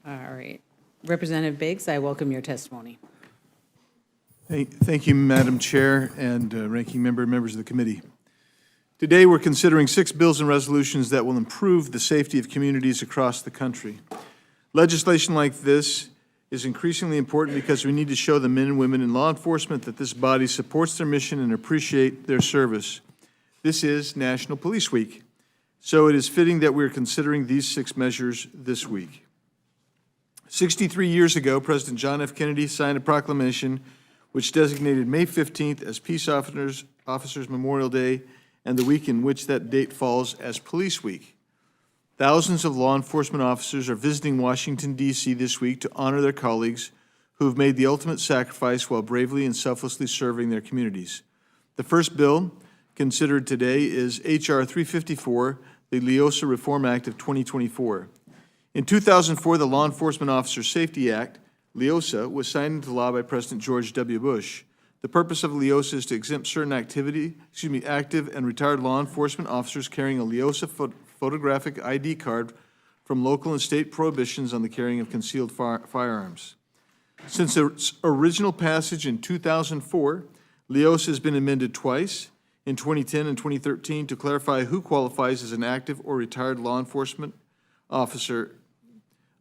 All right. Representative Biggs, I welcome your testimony. Thank you, Madam Chair and Ranking Member, members of the committee. Today, we're considering 6 bills and resolutions that will improve the safety of communities across the country. Legislation like this is increasingly important because we need to show the men and women in law enforcement that this body supports their mission and appreciate their service. This is National Police Week, so it is fitting that we're considering these 6 measures this week. 63 years ago, President John F. Kennedy signed a proclamation which designated May 15th as Peace Officers Memorial Day and the week in which that date falls as Police Week. Thousands of law enforcement officers are visiting Washington, D.C. this week to honor their colleagues who have made the ultimate sacrifice while bravely and selflessly serving their communities. The first bill considered today is H.R. 354, the LEOSA Reform Act of 2024. In 2004, the Law Enforcement Officer Safety Act, LEOSA, was signed into law by President George W. Bush. The purpose of LEOSA is to exempt certain active and retired law enforcement officers carrying a LEOSA photographic ID card from local and state prohibitions on the carrying of concealed firearms. Since its original passage in 2004, LEOSA has been amended twice, in 2010 and 2013, to clarify who qualifies as an active or retired law enforcement officer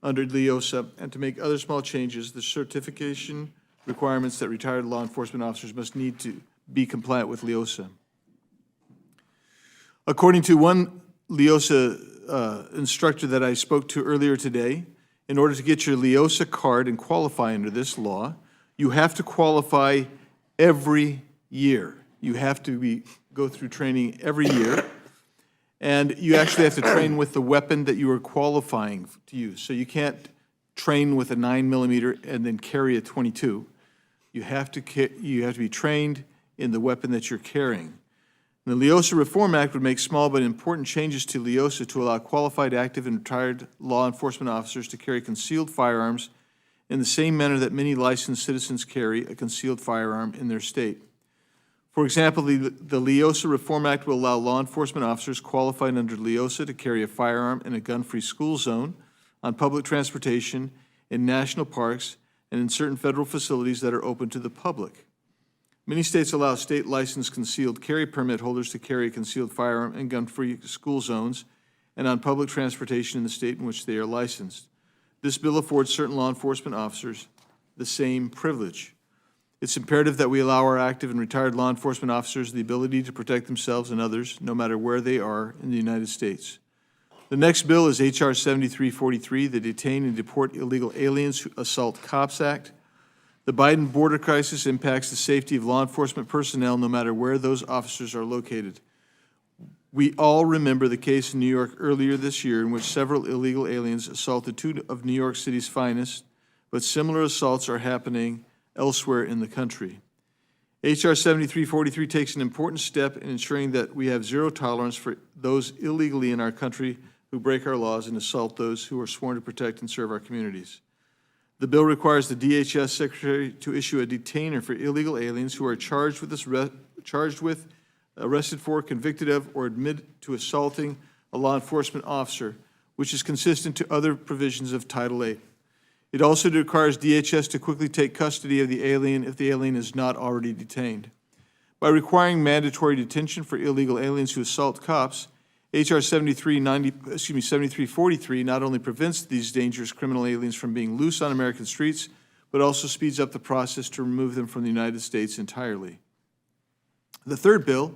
under LEOSA and to make other small changes. The certification requirements that retired law enforcement officers must need to be compliant with LEOSA. According to one LEOSA instructor that I spoke to earlier today, in order to get your LEOSA card and qualify under this law, you have to qualify every year. You have to go through training every year, and you actually have to train with the weapon that you are qualifying to use. So you can't train with a 9mm and then carry a .22. You have to be trained in the weapon that you're carrying. The LEOSA Reform Act would make small but important changes to LEOSA to allow qualified active and retired law enforcement officers to carry concealed firearms in the same manner that many licensed citizens carry a concealed firearm in their state. For example, the LEOSA Reform Act will allow law enforcement officers qualified under LEOSA to carry a firearm in a gun-free school zone, on public transportation, in national parks, and in certain federal facilities that are open to the public. Many states allow state-licensed concealed carry permit holders to carry a concealed firearm in gun-free school zones and on public transportation in the state in which they are licensed. This bill affords certain law enforcement officers the same privilege. It's imperative that we allow our active and retired law enforcement officers the ability to protect themselves and others, no matter where they are in the United States. The next bill is H.R. 7343, the Detain and Deport Illegal Aliens Who Assault Cops Act. The Biden border crisis impacts the safety of law enforcement personnel, no matter where those officers are located. We all remember the case in New York earlier this year in which several illegal aliens assaulted 2 of New York City's finest, but similar assaults are happening elsewhere in the country. H.R. 7343 takes an important step in ensuring that we have zero tolerance for those illegally in our country who break our laws and assault those who are sworn to protect and serve our communities. The bill requires the DHS Secretary to issue a detainer for illegal aliens who are charged with, arrested for, convicted of, or admitted to assaulting a law enforcement officer, which is consistent to other provisions of Title VIII. It also requires DHS to quickly take custody of the alien if the alien is not already detained. By requiring mandatory detention for illegal aliens who assault cops, H.R. 7343 not only prevents these dangerous criminal aliens from being loose on American streets, but also speeds up the process to remove them from the United States entirely. The third bill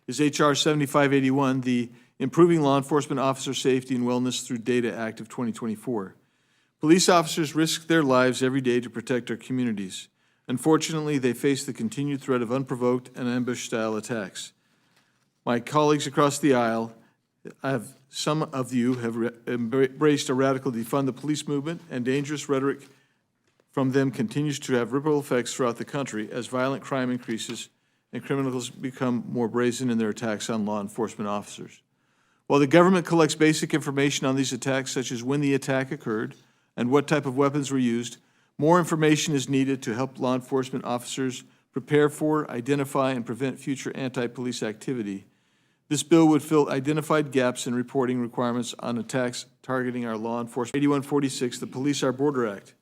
is H.R. 7581, the Improving Law Enforcement Officer Safety and Wellness Through Data Act of 2024. Police officers risk their lives every day to protect our communities. Unfortunately, they face the continued threat of unprovoked and ambush-style attacks. My colleagues across the aisle, some of you have embraced a radical defund the police movement, and dangerous rhetoric from them continues to have ripple effects throughout the country as violent crime increases and criminals become more brazen in their attacks on law enforcement officers. While the government collects basic information on these attacks, such as when the attack occurred and what type of weapons were used, more information is needed to help law enforcement officers prepare for, identify, and prevent future anti-police activity. This bill would fill identified gaps in reporting requirements on attacks targeting our law enforcement. 8146, the Police Our Border Act.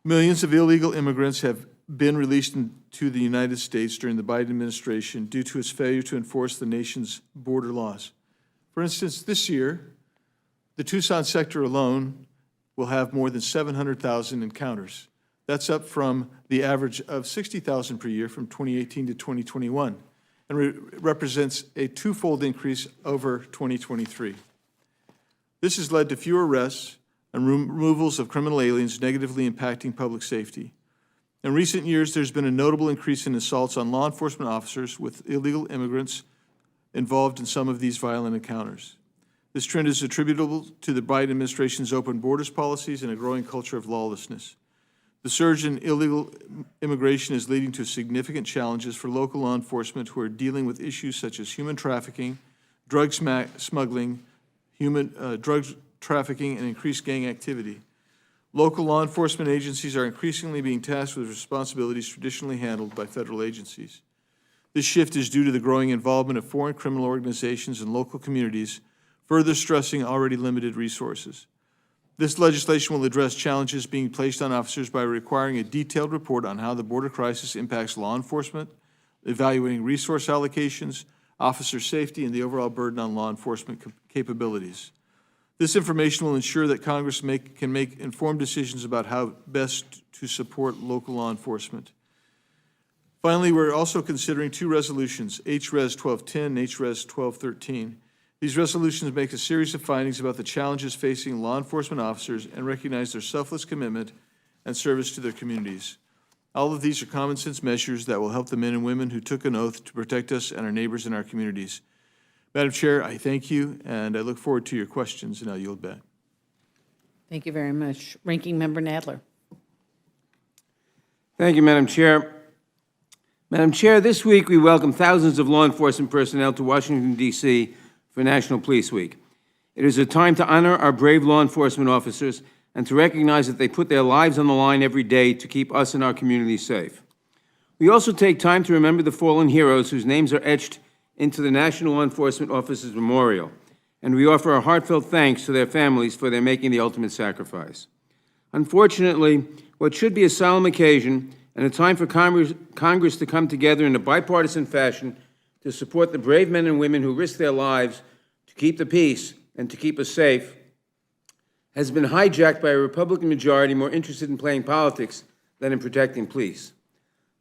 Millions of illegal immigrants have been released into the United States during the Biden administration due to its failure to enforce the nation's border laws. For instance, this year, the Tucson sector alone will have more than 700,000 encounters. That's up from the average of 60,000 per year from 2018 to 2021, and represents a twofold increase over 2023. This has led to fewer arrests and removals of criminal aliens, negatively impacting public safety. In recent years, there's been a notable increase in assaults on law enforcement officers with illegal immigrants involved in some of these violent encounters. This trend is attributable to the Biden administration's open borders policies and a growing culture of lawlessness. The surge in illegal immigration is leading to significant challenges for local law enforcement who are dealing with issues such as human trafficking, drug smuggling, drug trafficking, and increased gang activity. Local law enforcement agencies are increasingly being tasked with responsibilities traditionally handled by federal agencies. This shift is due to the growing involvement of foreign criminal organizations and local communities, further stressing already limited resources. This legislation will address challenges being placed on officers by requiring a detailed report on how the border crisis impacts law enforcement, evaluating resource allocations, officer safety, and the overall burden on law enforcement capabilities. This information will ensure that Congress can make informed decisions about how best to support local law enforcement. Finally, we're also considering two resolutions, HRES 1210 and HRES 1213. These resolutions make a series of findings about the challenges facing law enforcement officers and recognize their selfless commitment and service to their communities. All of these are common sense measures that will help the men and women who took an oath to protect us and our neighbors in our communities. Madam Chair, I thank you, and I look forward to your questions, and I'll yield back. Thank you very much. Ranking Member Nadler. Thank you, Madam Chair. Madam Chair, this week we welcome thousands of law enforcement personnel to Washington, D.C. for National Police Week. It is a time to honor our brave law enforcement officers and to recognize that they put their lives on the line every day to keep us and our communities safe. We also take time to remember the fallen heroes whose names are etched into the National Law Enforcement Officers Memorial, and we offer our heartfelt thanks to their families for their making the ultimate sacrifice. Unfortunately, what should be a solemn occasion and a time for Congress to come together in a bipartisan fashion to support the brave men and women who risk their lives to keep the peace and to keep us safe, has been hijacked by a Republican majority more interested in playing politics than in protecting police.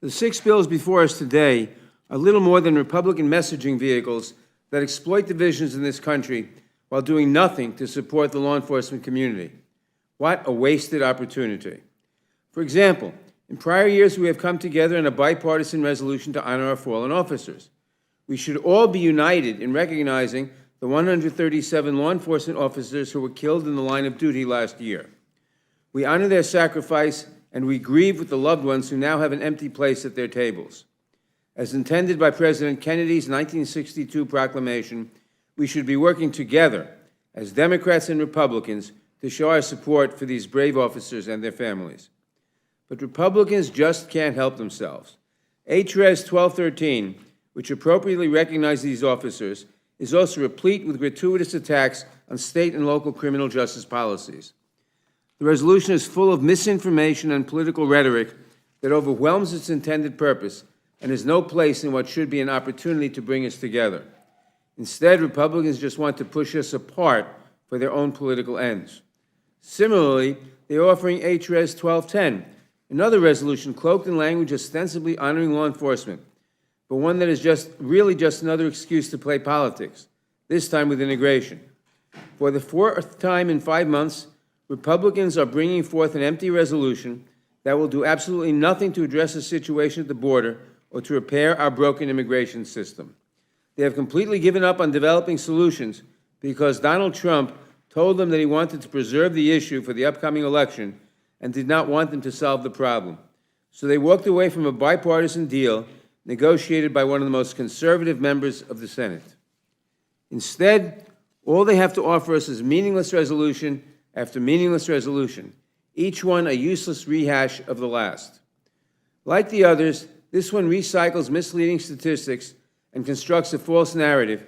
The 6 bills before us today are little more than Republican messaging vehicles that exploit divisions in this country while doing nothing to support the law enforcement community. What a wasted opportunity. For example, in prior years, we have come together in a bipartisan resolution to honor our fallen officers. We should all be united in recognizing the 137 law enforcement officers who were killed in the line of duty last year. We honor their sacrifice, and we grieve with the loved ones who now have an empty place at their tables. As intended by President Kennedy's 1962 proclamation, we should be working together as Democrats and Republicans to show our support for these brave officers and their families. But Republicans just can't help themselves. HRES 1213, which appropriately recognizes these officers, is also replete with gratuitous attacks on state and local criminal justice policies. The resolution is full of misinformation and political rhetoric that overwhelms its intended purpose and has no place in what should be an opportunity to bring us together. Instead, Republicans just want to push us apart for their own political ends. Similarly, they're offering HRES 1210, another resolution cloaked in language ostensibly honoring law enforcement, but one that is really just another excuse to play politics, this time with immigration. For the 4th time in 5 months, Republicans are bringing forth an empty resolution that will do absolutely nothing to address the situation at the border or to repair our broken immigration system. They have completely given up on developing solutions because Donald Trump told them that he wanted to preserve the issue for the upcoming election and did not want them to solve the problem. So they walked away from a bipartisan deal negotiated by one of the most conservative members of the Senate. Instead, all they have to offer us is meaningless resolution after meaningless resolution, each one a useless rehash of the last. Like the others, this one recycles misleading statistics and constructs a false narrative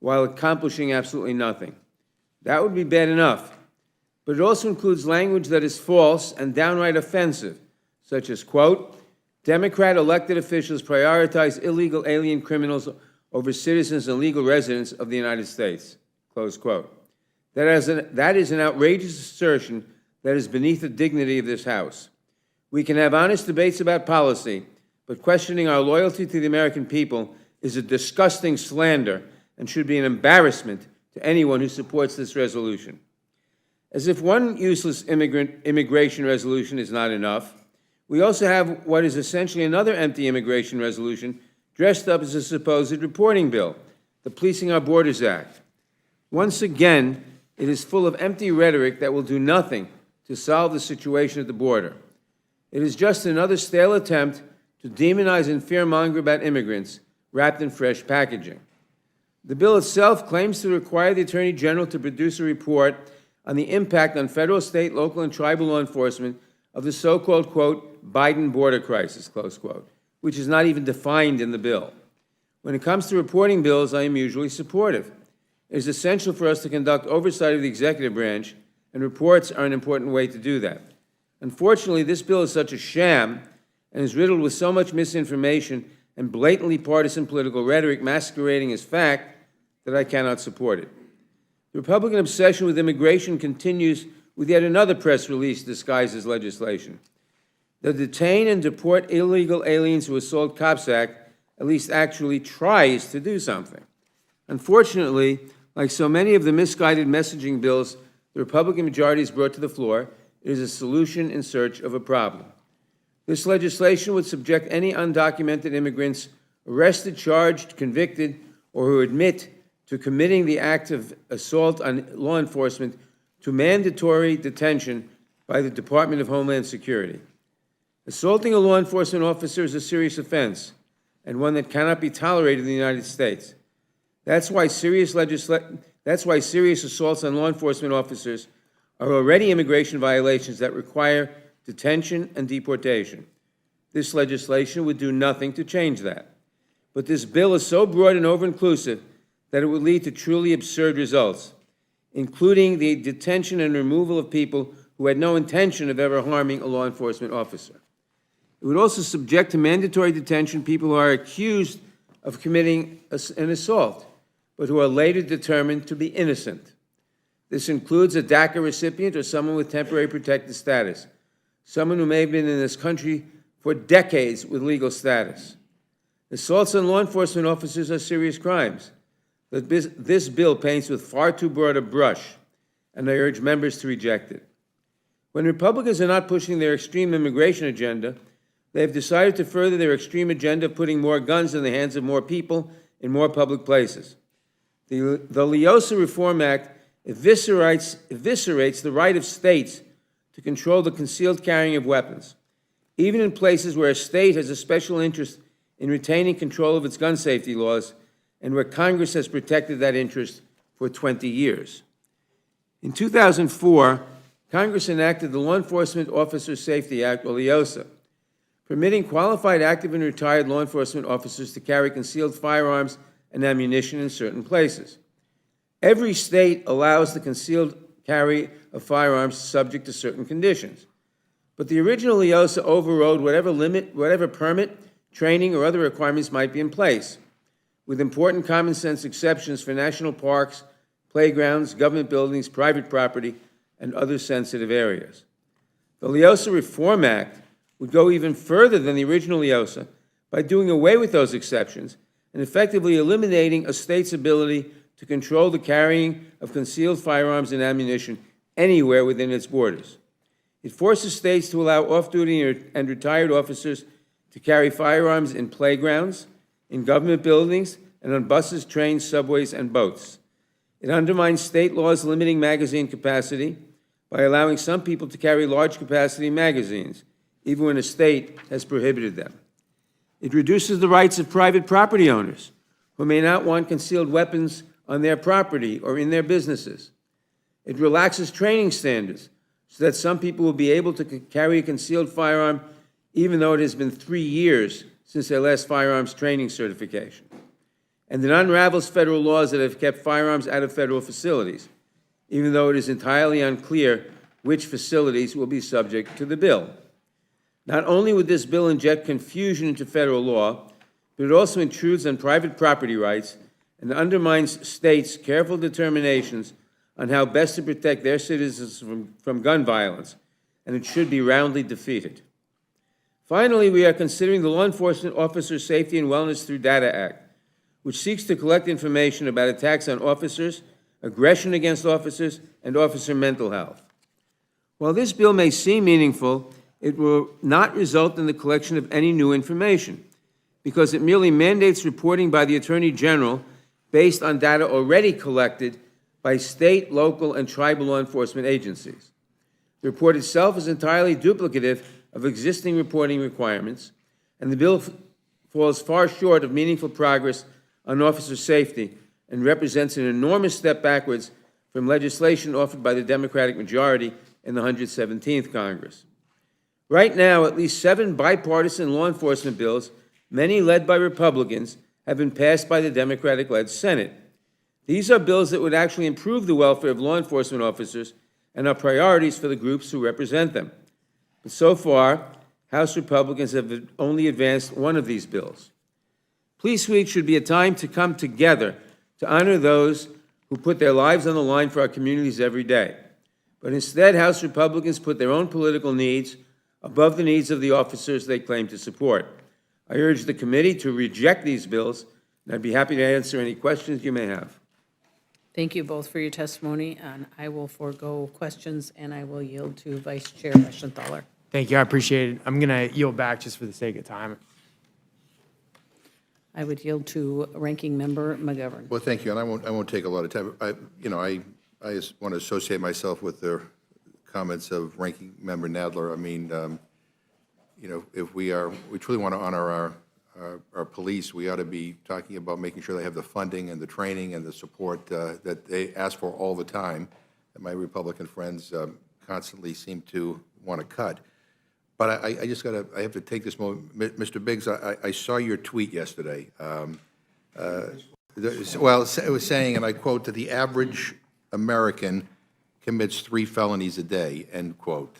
while accomplishing absolutely nothing. That would be bad enough, but it also includes language that is false and downright offensive, such as, quote, Democrat elected officials prioritize illegal alien criminals over citizens and legal residents of the United States, close quote. That is an outrageous assertion that is beneath the dignity of this House. We can have honest debates about policy, but questioning our loyalty to the American people is a disgusting slander and should be an embarrassment to anyone who supports this resolution. As if one useless immigration resolution is not enough, we also have what is essentially another empty immigration resolution dressed up as a supposed reporting bill, the Policing Our Borders Act. Once again, it is full of empty rhetoric that will do nothing to solve the situation at the border. It is just another stale attempt to demonize and fearmonger about immigrants wrapped in fresh packaging. The bill itself claims to require the Attorney General to produce a report on the impact on federal, state, local, and tribal law enforcement of the so-called, quote, Biden border crisis, close quote, which is not even defined in the bill. When it comes to reporting bills, I am usually supportive. It is essential for us to conduct oversight of the executive branch, and reports are an important way to do that. Unfortunately, this bill is such a sham and is riddled with so much misinformation and blatantly partisan political rhetoric masquerading as fact that I cannot support it. The Republican obsession with immigration continues with yet another press release disguised as legislation. The Detain and Deport Illegal Aliens Who Assault Cops Act at least actually tries to do something. Unfortunately, like so many of the misguided messaging bills the Republican majority has brought to the floor, it is a solution in search of a problem. This legislation would subject any undocumented immigrants arrested, charged, convicted, or who admit to committing the act of assault on law enforcement to mandatory detention by the Department of Homeland Security. Assaulting a law enforcement officer is a serious offense and one that cannot be tolerated in the United States. That's why serious assaults on law enforcement officers are already immigration violations that require detention and deportation. This legislation would do nothing to change that. But this bill is so broad and over-inclusive that it would lead to truly absurd results, including the detention and removal of people who had no intention of ever harming a law enforcement officer. It would also subject to mandatory detention people who are accused of committing an assault, but who are later determined to be innocent. This includes a DACA recipient or someone with temporary protected status, someone who may have been in this country for decades with legal status. Assaults on law enforcement officers are serious crimes, but this bill paints with far too broad a brush, and I urge members to reject it. When Republicans are not pushing their extreme immigration agenda, they have decided to further their extreme agenda of putting more guns in the hands of more people in more public places. The LEOSA Reform Act eviscerates the right of states to control the concealed carrying of weapons, even in places where a state has a special interest in retaining control of its gun safety laws and where Congress has protected that interest for 20 years. In 2004, Congress enacted the Law Enforcement Officer Safety Act, or LEOSA, permitting qualified active and retired law enforcement officers to carry concealed firearms and ammunition in certain places. Every state allows the concealed carry of firearms subject to certain conditions. But the original LEOSA overrode whatever permit, training, or other requirements might be in place, with important common sense exceptions for national parks, playgrounds, government buildings, private property, and other sensitive areas. The LEOSA Reform Act would go even further than the original LEOSA by doing away with those exceptions and effectively eliminating a state's ability to control the carrying of concealed firearms and ammunition anywhere within its borders. It forces states to allow off-duty and retired officers to carry firearms in playgrounds, in government buildings, and on buses, trains, subways, and boats. It undermines state laws limiting magazine capacity by allowing some people to carry large-capacity magazines, even when a state has prohibited them. It reduces the rights of private property owners who may not want concealed weapons on their property or in their businesses. It relaxes training standards so that some people will be able to carry a concealed firearm even though it has been 3 years since their last firearms training certification. and it unravels federal laws that have kept firearms out of federal facilities, even though it is entirely unclear which facilities will be subject to the bill. Not only would this bill inject confusion into federal law, but it also intrudes on private property rights and undermines states' careful determinations on how best to protect their citizens from gun violence, and it should be roundly defeated. Finally, we are considering the Law Enforcement Officer Safety and Wellness Through Data Act, which seeks to collect information about attacks on officers, aggression against officers, and officer mental health. While this bill may seem meaningful, it will not result in the collection of any new information, because it merely mandates reporting by the Attorney General based on data already collected by state, local, and tribal law enforcement agencies. The report itself is entirely duplicative of existing reporting requirements, and the bill falls far short of meaningful progress on officer safety and represents an enormous step backwards from legislation offered by the Democratic majority in the 117th Congress. Right now, at least 7 bipartisan law enforcement bills, many led by Republicans, have been passed by the Democratic-led Senate. These are bills that would actually improve the welfare of law enforcement officers and are priorities for the groups who represent them. But so far, House Republicans have only advanced one of these bills. Police Week should be a time to come together to honor those who put their lives on the line for our communities every day. But instead, House Republicans put their own political needs above the needs of the officers they claim to support. I urge the committee to reject these bills, and I'd be happy to answer any questions you may have. Thank you both for your testimony, and I will forego questions, and I will yield to Vice Chair Eschenthaler. Thank you, I appreciate it. I'm going to yield back just for the sake of time. I would yield to Ranking Member McGovern. Well, thank you, and I won't take a lot of time. I just want to associate myself with the comments of Ranking Member Nadler. I mean, if we truly want to honor our police, we ought to be talking about making sure they have the funding and the training and the support that they ask for all the time, that my Republican friends constantly seem to want to cut. But I have to take this moment. Mr. Biggs, I saw your tweet yesterday. Well, it was saying, and I quote, that the average American commits 3 felonies a day, end quote.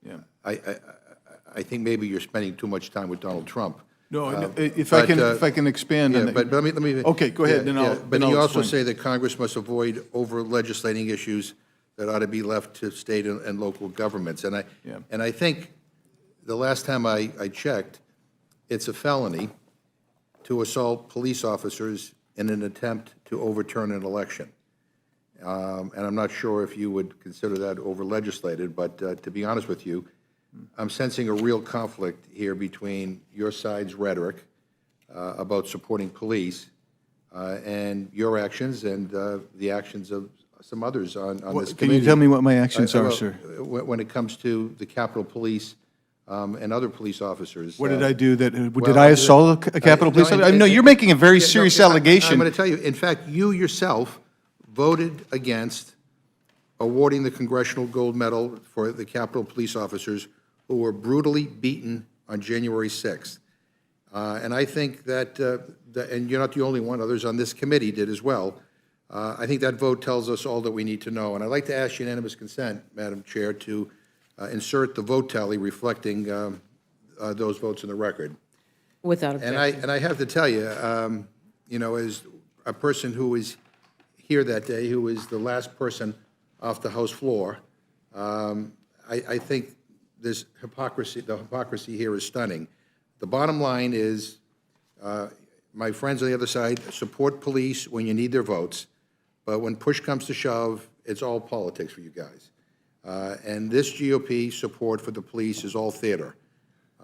Yeah. I think maybe you're spending too much time with Donald Trump. No, if I can expand on Yeah, that. but let me. Okay, go ahead, then I'll But you also explain. say that Congress must avoid over-legislating issues that ought to be left to state and local governments. And I think the last time I checked, it's a felony to assault police officers in an attempt to overturn an election. And I'm not sure if you would consider that over-legislated, but to be honest with you, I'm sensing a real conflict here between your side's rhetoric about supporting police and your actions and the actions of some others on this committee. Can you tell me what my actions are, Well, sir? When it comes to the Capitol Police and other police officers. What did I do that, did well, I assault a Capitol Police officer? No, you're making a very serious allegation. I'm going to tell you, in fact, you yourself voted against awarding the Congressional Gold Medal for the Capitol Police officers who were brutally beaten on January 6th. And I think that, and you're not the only one, others on this committee did as well. I think that vote tells us all that we need to know. And I'd like to ask unanimous consent, Madam Chair, to insert the vote tally reflecting those votes in the record. Without objection. And I have to tell you, as a person who was here that day, who was the last person off the House floor, I think this hypocrisy, the hypocrisy here is stunning. The bottom line is, my friends on the other side support police when you need their votes, but when push comes to shove, it's all politics for you guys. And this GOP support for the police is all theater.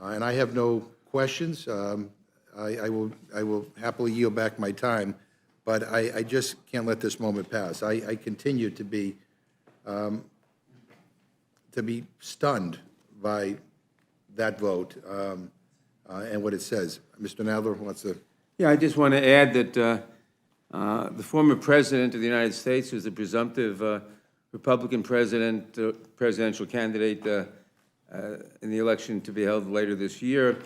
And I have no questions. I will happily yield back my time, but I just can't let this moment pass. I continue to be stunned by that vote and what it says. Mr. Nadler wants to. Yeah, I just want to add that the former president of the United States, who's the presumptive Republican presidential candidate in the election to be held later this year,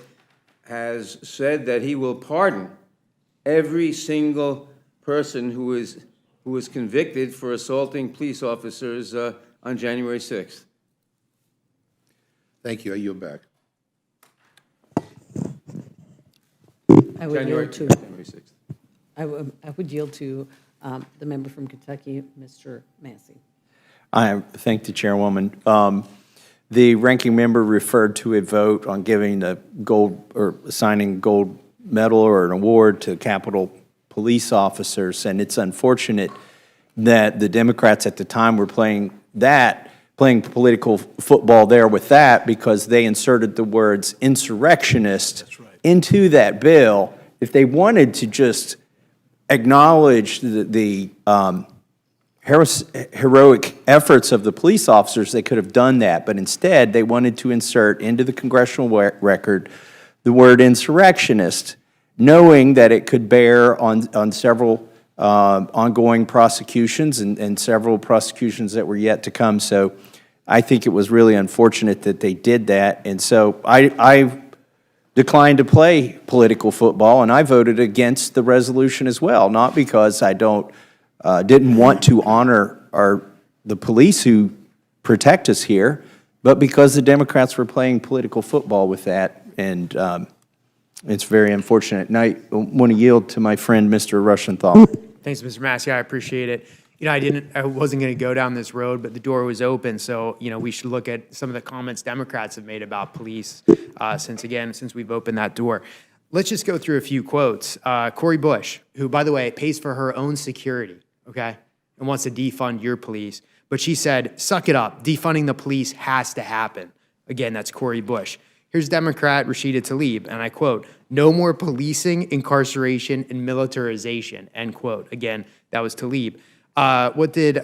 has said that he will pardon every single person who was convicted for assaulting police officers on January 6th. Thank you. I yield back. I would January yield to, 6th. I would yield to the member from Kentucky, Mr. Massey. I thank the chairwoman. The ranking member referred to a vote on giving the gold or assigning gold medal or an award to Capitol police officers, and it's unfortunate that the Democrats at the time were playing political football there with that, because they inserted the words insurrectionist into that bill. If they wanted to just acknowledge the heroic efforts of the police officers, they could have done that, but instead they wanted to insert into the congressional record the word insurrectionist, knowing that it could bear on several ongoing prosecutions and several prosecutions that were yet to come. So I think it was really unfortunate that they did that, and so I declined to play political football, and I voted against the resolution as well, not because I didn't want to honor the police who protect us here, but because the Democrats were playing political football with that, and it's very unfortunate. And I want to yield to my friend, Mr. Rushenthal's. Thanks, Mr. Massey. I appreciate it. I wasn't going to go down this road, but the door was open. So, we should look at some of the comments Democrats have made about police since we've opened that door. Let's just go through a few quotes. Cori Bush, who, by the way, pays for her own security, okay, and wants to defund your police. But she said, suck it up. Defunding the police has to happen. Again, that's Cori Bush. Here's Democrat Rashida Tlaib, and I quote, no more policing, incarceration, and militarization, end quote. Again, that was Tlaib. What did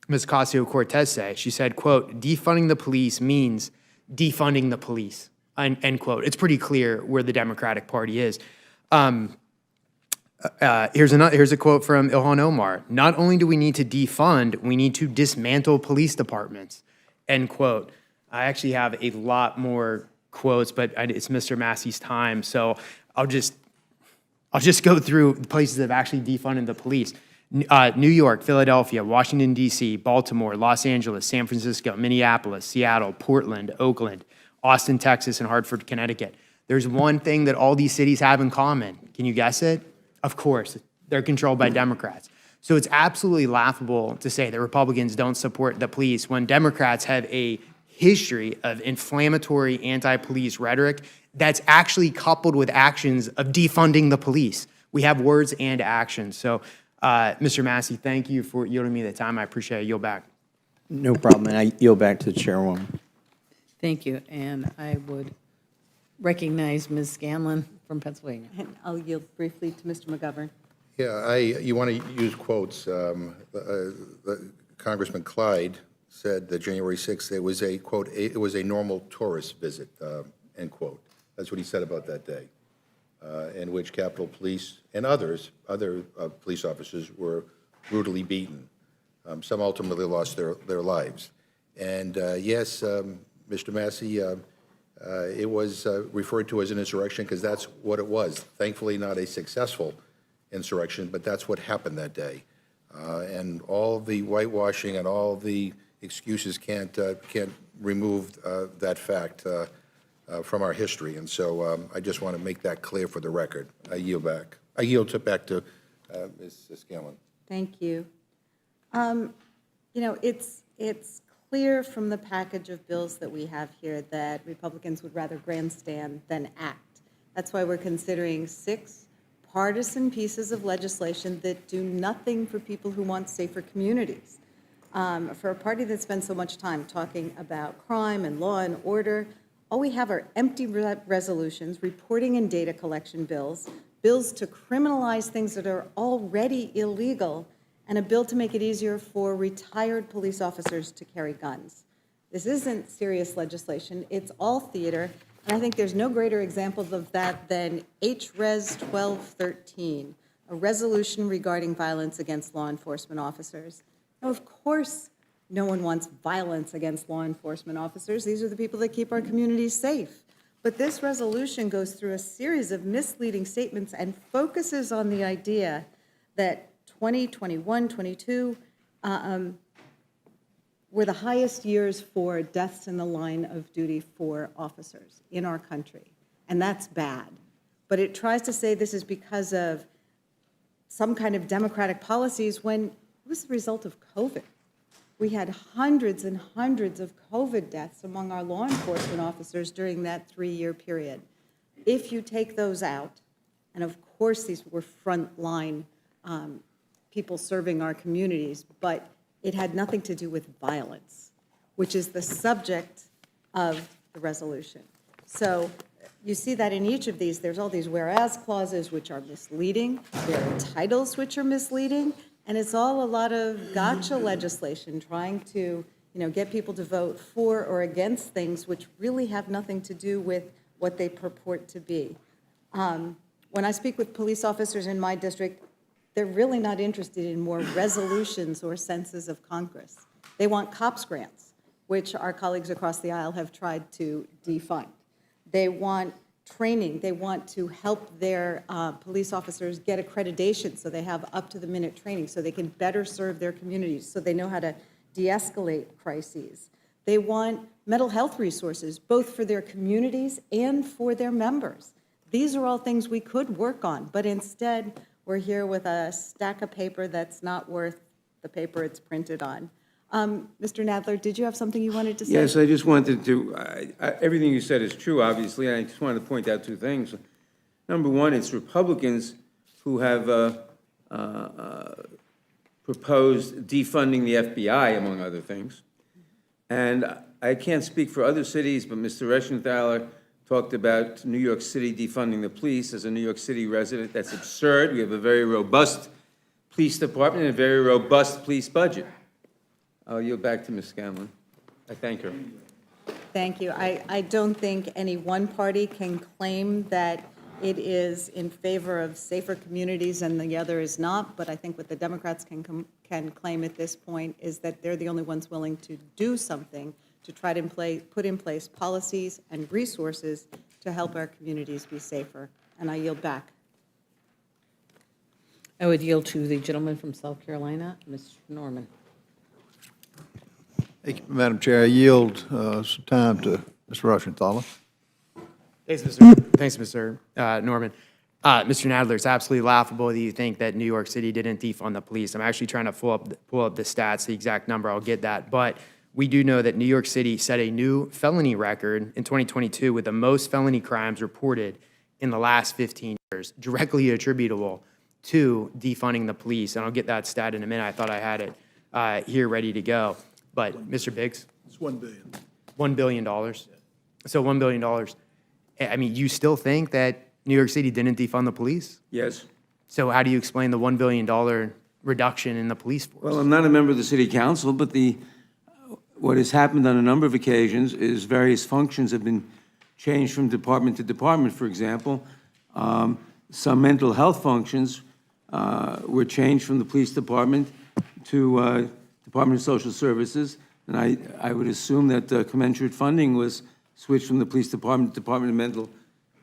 Ms. Ocasio-Cortez say? She said, quote, defunding the police means defunding the police, end quote. It's pretty clear where the Democratic Party is. Here's a quote from Ilhan Omar. Not only do we need to defund, we need to dismantle police departments, end quote. I actually have a lot more quotes, but it's Mr. Massey's time, so I'll just go through the places that have actually defunded the police. New York, Philadelphia, Washington, D.C., Baltimore, Los Angeles, San Francisco, Minneapolis, Seattle, Portland, Oakland, Austin, Texas, and Hartford, Connecticut. There's one thing that all these cities have in common. Can you guess it? Of course, they're controlled by Democrats. So it's absolutely laughable to say that Republicans don't support the police when Democrats have a history of inflammatory anti-police rhetoric that's actually coupled with actions of defunding the police. We have words and actions. So, Mr. Massey, thank you for yielding me the time. I appreciate it. Yield back. No problem, and I yield back to the chairwoman. Thank you, and I would recognize Ms. Scanlon from Pennsylvania. And I'll yield briefly to Mr. McGovern. Yeah, you want to use quotes. Congressman Clyde said that January 6th, it was a, quote, it was a normal tourist visit, end quote. That's what he said about that day, in which Capitol Police and other police officers were brutally beaten. Some ultimately lost their lives. And yes, Mr. Massey, it was referred to as an insurrection because that's what it was. Thankfully, not a successful insurrection, but that's what happened that day. And all the whitewashing and all the excuses can't remove that fact from our history. And so I just want to make that clear for the record. I yield back. I yield back to Ms. Scanlon. Thank you. It's clear from the package of bills that we have here that Republicans would rather grandstand than act. That's why we're considering 6 partisan pieces of legislation that do nothing for people who want safer communities. For a party that spends so much time talking about crime and law and order, all we have are empty resolutions, reporting and data collection bills, bills to criminalize things that are already illegal, and a bill to make it easier for retired police officers to carry guns. This isn't serious legislation. It's all theater. And I think there's no greater example of that than H-Res 1213, a resolution regarding violence against law enforcement officers. Now, of course, no one wants violence against law enforcement officers. These are the people that keep our communities safe. But this resolution goes through a series of misleading statements and focuses on the idea that 2021, 22 were the highest years for deaths in the line of duty for officers in our country. And that's bad. But it tries to say this is because of some kind of democratic policies when it was the result of COVID. We had hundreds and hundreds of COVID deaths among our law enforcement officers during that 3-year period. If you take those out, and of course these were frontline people serving our communities, but it had nothing to do with violence, which is the subject of the resolution. So you see that in each of these, there's all these whereas clauses which are misleading, there are titles which are misleading, and it's all a lot of gotcha legislation trying to, get people to vote for or against things which really have nothing to do with what they purport to be. When I speak with police officers in my district, they're really not interested in more resolutions or senses of Congress. They want COPS grants, which our colleagues across the aisle have tried to defund. They want training. They want to help their police officers get accreditation so they have up-to-the-minute training so they can better serve their communities, so they know how to de-escalate crises. They want mental health resources, both for their communities and for their members. These are all things we could work on, but instead, we're here with a stack of paper that's not worth the paper it's printed on. Mr. Nadler, did you have something you wanted to say? Yes, I just wanted to, everything you said is true, obviously, and I just wanted to point out two things. Number one, it's Republicans who have proposed defunding the FBI, among other things. And I can't speak for other cities, but Mr. Reschenthaler talked about New York City defunding the police. As a New York City resident, that's absurd. We have a very robust police department and a very robust police budget. I'll yield back to Ms. Scanlon. I thank her. Thank you. I don't think any one party can claim that it is in favor of safer communities and the other is not, but I think what the Democrats can claim at this point is that they're the only ones willing to do something to try to put in place policies and resources to help our communities be safer. And I yield back. I would yield to the gentleman from South Carolina, Mr. Norman. Thank you, Madam Chair. I yield some time to Mr. Reschenthaler. Thanks, Mr. Norman. Mr. Nadler, it's absolutely laughable that you think that New York City didn't defund the police. I'm actually trying to pull up the stats, the exact number. I'll get that. But we do know that New York City set a new felony record in 2022 with the most felony crimes reported in the last 15 years, directly attributable to defunding the police. And I'll get that stat in a minute. I thought I had it here ready to go. But, Mr. Biggs? It's $1 billion. $1 billion. So $1 billion. I mean, you still think that New York City didn't defund the police? Yes. So how do you explain the $1 billion reduction in the police force? Well, I'm not a member of the city council, but what has happened on a number of occasions is various functions have been changed from department to department. For example, some mental health functions were changed from the police department to Department of Social Services, and I would assume that commensurate funding was switched from the police department to Department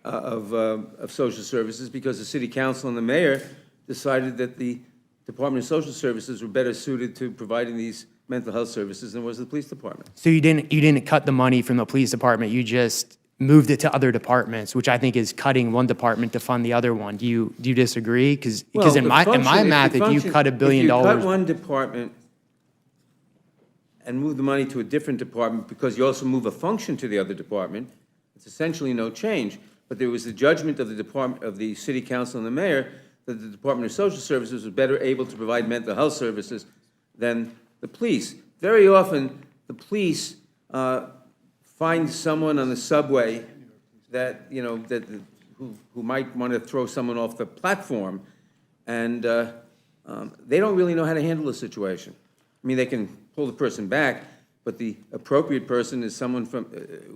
of Social Services because the city council and the mayor decided that the Department of Social Services were better suited to providing these mental health services than was the police department. So you didn't cut the money from the police department, you just moved it to other departments, which I think is cutting one department to fund the other one. Do you disagree? Because in my math, if you cut $1 billion. If you cut one department and move the money to a different department because you also move a function to the other department, it's essentially no change. But there was the judgment of the department, of the city council and the mayor, that the Department of Social Services was better able to provide mental health services than the police. Very often, the police find someone on the subway that, who might want to throw someone off the platform, and they don't really know how to handle the situation. I mean, they can pull the person back, but the appropriate person is someone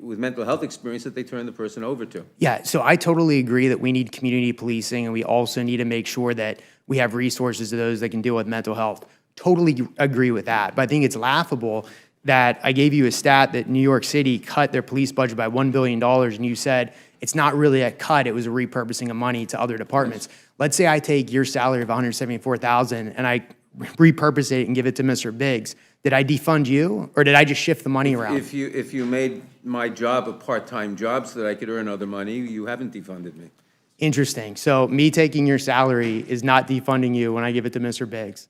with mental health experience that they turn the person over to. Yeah, so I totally agree that we need community policing, and we also need to make sure that we have resources to those that can deal with mental health. Totally agree with that. But I think it's laughable that I gave you a stat that New York City cut their police budget by $1 billion, and you said it's not really a cut, it was a repurposing of money to other departments. Let's say I take your salary of $174,000 and I repurpose it and give it to Mr. Biggs. Did I defund you, or did I just shift the money around? If you made my job a part-time job so that I could earn other money, you haven't defunded me. Interesting. So me taking your salary is not defunding you when I give it to Mr. Biggs?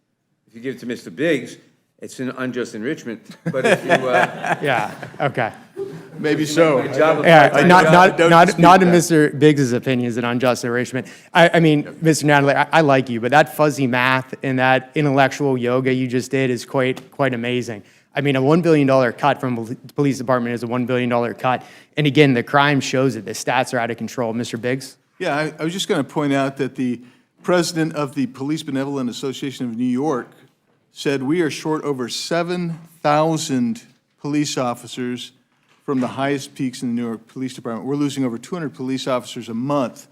If you give it to Mr. Biggs, it's an unjust enrichment, but if you, Yeah, okay. Maybe so. my job a Yeah, part-time job, not in Mr. Biggs's opinion is an unjust enrichment. I mean, Mr. Natalie, I like you, but that fuzzy math and that intellectual yoga you just did is quite amazing. I mean, a $1 billion cut from a police department is a $1 billion cut. And again, the crime shows it. The stats are out of control. Mr. Biggs? Yeah, I was just going to point out that the president of the Police Benevolent Association of New York said we are short over 7,000 police officers from the highest peaks in the New York Police Department. We're losing over 200 police officers a month.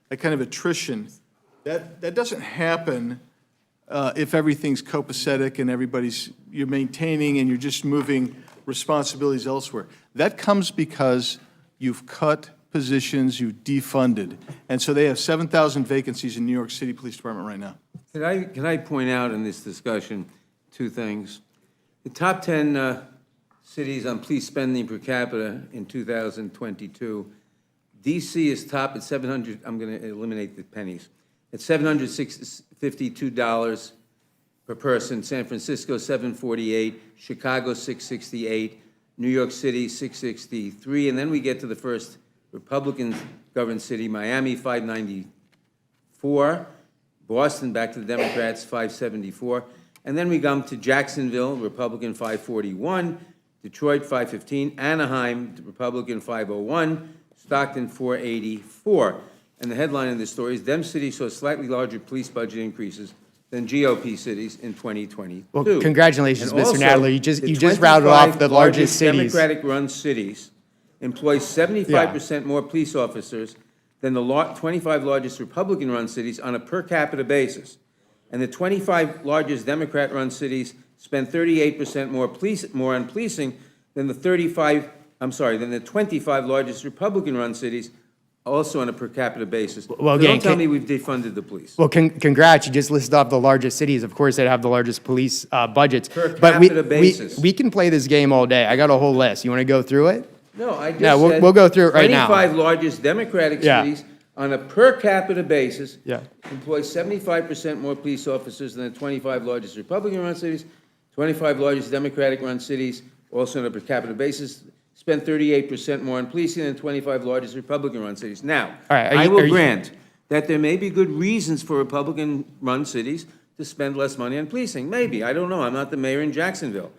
That kind of attrition, that doesn't happen if everything's copacetic and you're maintaining and you're just moving responsibilities elsewhere. That comes because you've cut positions, you've defunded. And so they have 7,000 vacancies in New York City Police Department right now. Can I point out in this discussion two things? The top 10 cities on police spending per capita in 2022, DC is top at 700, I'm going to eliminate the pennies, at $752 per person, San Francisco $748, Chicago $668, New York City $663, and then we get to the first Republican-governed city, Miami $594, Boston, back to the Democrats, $574, and then we come to Jacksonville, Republican $541, Detroit $515, Anaheim, Republican $501, Stockton $484. And the headline of this story is, them cities saw slightly larger police budget increases than GOP cities in 2022. Well, congratulations, And Mr. also, Nadler. You just routed 25 off the largest cities. Democratic-run cities employ 75% more police officers than the 25 largest Republican-run cities on a per capita basis. And the 25 largest Democrat-run cities spend 38% more on policing than the 25 largest Republican-run cities, also on a per capita basis. Well, So again, don't tell me we've defunded the police. Well, congrats, you just listed off the largest cities. Of course, they'd have the largest police budgets. Per But capita basis. we can play this game all day. I got a whole list. You want to go through it? No, I just No, said. we'll go through it right now. 25 largest Democratic Yeah. cities on a per capita basis. Yeah. Employ 75% more police officers than the 25 largest Republican-run cities. 25 largest Democratic-run cities, also on a per capita basis, spend 38% more on policing than 25 largest Republican-run cities. Now, All right, I are will you- grant that there may be good reasons for Republican-run cities to spend less money on policing. Maybe, I don't know. I'm not the mayor in Jacksonville.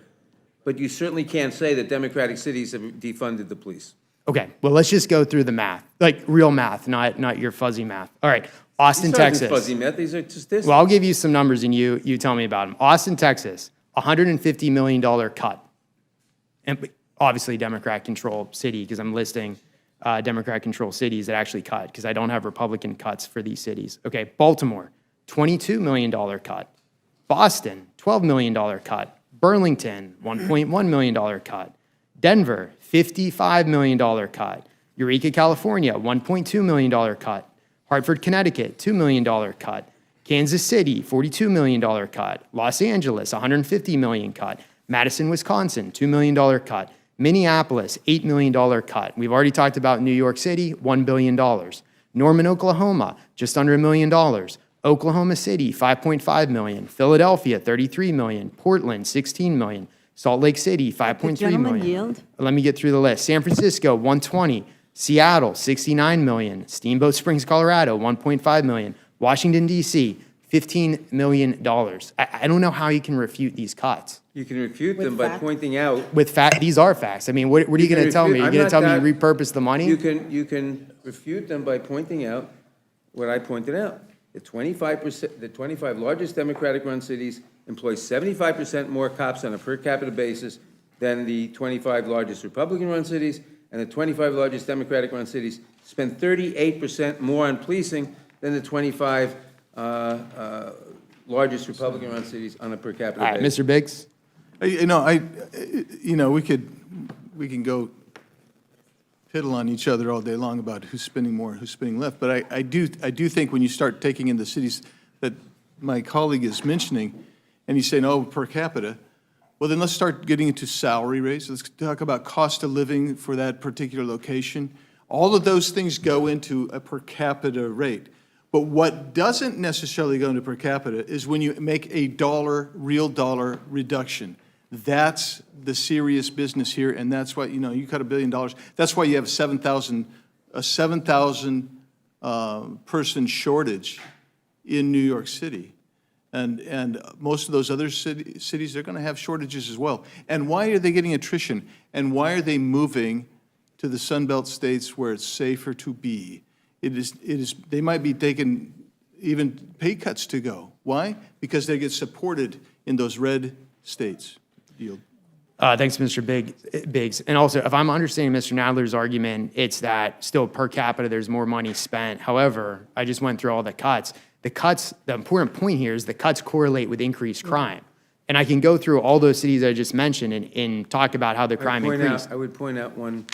But you certainly can't say that Democratic cities have defunded the police. Okay, well, let's just go through the math, like real math, not your fuzzy math. All right, Austin, These aren't Texas. fuzzy math, these are statistics. Well, I'll give you some numbers and you tell me about them. Austin, Texas, $150 million cut. And obviously Democrat-controlled city, because I'm listing Democrat-controlled cities that actually cut, because I don't have Republican cuts for these cities. Okay, Baltimore, $22 million cut. Boston, $12 million cut. Burlington, $1.1 million cut. Denver, $55 million cut. Eureka, California, $1.2 million cut. Hartford, Connecticut, $2 million cut. Kansas City, $42 million cut. Los Angeles, $150 million cut. Madison, Wisconsin, $2 million cut. Minneapolis, $8 million cut. We've already talked about New York City, $1 billion. Norman, Oklahoma, just under $1 million. Oklahoma City, $5.5 million. Philadelphia, $33 million. Portland, $16 million. Salt Lake City, $5.3 gentleman million. yield? Let me get through the list. San Francisco, $120. Seattle, $69 million. Steamboat Springs, Colorado, $1.5 million. Washington, D.C., $15 million. I don't know how you can refute these cuts. You can refute With them by facts? pointing out. With these are facts. I mean, what are you going to tell me? You're I'm going to not tell me that- you repurpose the money? You can refute them by pointing out what I pointed out. The 25 largest Democratic-run cities employ 75% more cops on a per capita basis than the 25 largest Republican-run cities, and the 25 largest Democratic-run cities spend 38% more on policing than the 25 largest Republican-run cities on a per capita All right, basis. Mr. Biggs? We can go piddle on each other all day long about who's spending more, who's spending less, but I do think when you start taking in the cities that my colleague is mentioning, and he's saying, oh, per capita, well, then let's start getting into salary rates. Let's talk about cost of living for that particular location. All of those things go into a per capita rate. But what doesn't necessarily go into per capita is when you make a real dollar reduction. That's the serious business here, and that's why, you cut $1 billion. That's why you have a 7,000 person shortage in New York City. And most of those other cities, they're going to have shortages as well. And why are they getting attrition? And why are they moving to the Sunbelt states where it's safer to be? They might be taking even pay cuts to go. Why? Because they get supported in those red states. Yield. Thanks, Mr. Biggs. And also, if I'm understanding Mr. Nadler's argument, it's that still per capita, there's more money spent. However, I just went through all the cuts. The important point here is the cuts correlate with increased crime. And I can go through all those cities I just mentioned and talk about how the crime increased. I would point out one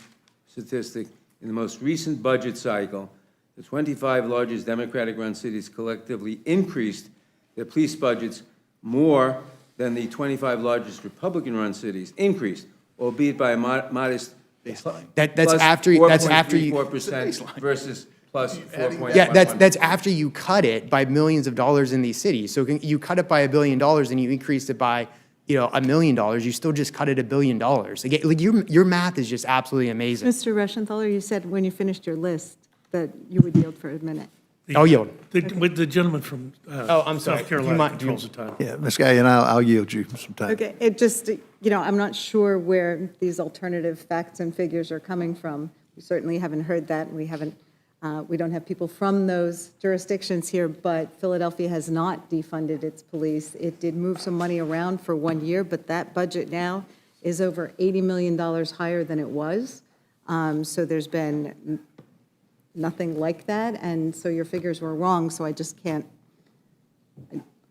statistic. In the most recent budget cycle, the 25 largest Democratic-run cities collectively increased their police budgets more than the 25 largest Republican-run cities increased, albeit by a modest baseline. That's after you 4% versus plus 4.1. Yeah, that's after you cut it by millions of dollars in these cities. So you cut it by $1 billion and you increased it by $1 million. You still just cut it $1 billion. Again, like your math is just absolutely amazing. Mr. Reschenthaler, you said when you finished your list that you would yield for a minute. I'll yield. With the gentleman from I'm sorry. South Carolina controls the time. Yeah, Ms. Gallion, I'll yield you some time. Okay, it just, I'm not sure where these alternative facts and figures are coming from. We certainly haven't heard that, and we don't have people from those jurisdictions here, but Philadelphia has not defunded its police. It did move some money around for 1 year, but that budget now is over $80 million higher than it was. So there's been nothing like that, and so your figures were wrong, so I just can't,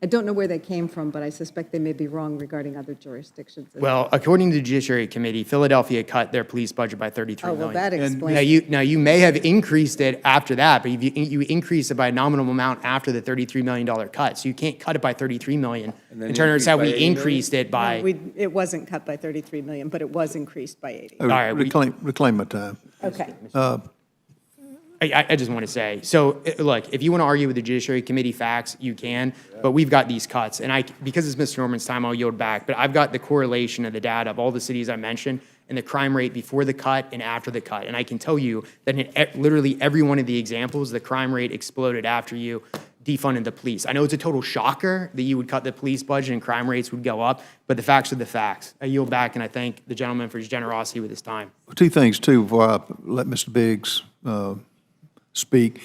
I don't know where they came from, but I suspect they may be wrong regarding other jurisdictions. Well, according to the Judiciary Committee, Philadelphia cut their police budget by $33 Oh, million. well, that explains. Now you may have increased it after that, but you increased it by a nominal amount after the $33 million cut. So you can't cut it by $33 million and turn around and say we increased it by. It wasn't cut by 33 million, but it was increased by 80. All right, Reclaim my time. Okay. I just want to say, so look, if you want to argue with the Judiciary Committee facts, you can, but we've got these cuts. And because it's Mr. Norman's time, I'll yield back. But I've got the correlation of the data of all the cities I mentioned and the crime rate before the cut and after the cut. And I can tell you that in literally every one of the examples, the crime rate exploded after you defunded the police. I know it's a total shocker that you would cut the police budget and crime rates would go up, but the facts are the facts. I yield back, and I thank the gentleman for his generosity with his time. Two things, too, before I let Mr. Biggs speak.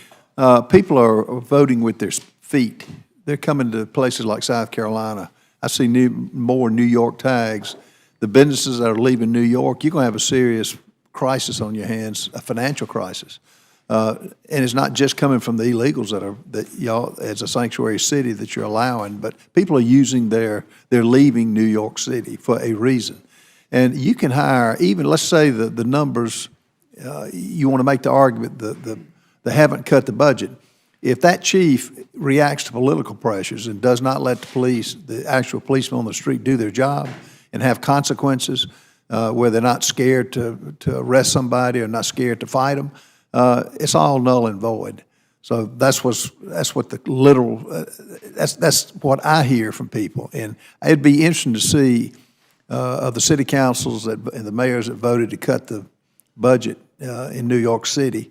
People are voting with their feet. They're coming to places like South Carolina. I see more New York tags. The businesses that are leaving New York, you're going to have a serious crisis on your hands, a financial crisis. And it's not just coming from the illegals that y'all, as a sanctuary city, that you're allowing, but people are using they're leaving New York City for a reason. And you can hire, even, let's say the numbers, you want to make the argument, they haven't cut the budget. If that chief reacts to political pressures and does not let the actual policemen on the street do their job and have consequences where they're not scared to arrest somebody or not scared to fight them, it's all null and void. So that's what the literal, that's what I hear from people. And it'd be interesting to see of the city councils and the mayors that voted to cut the budget in New York City,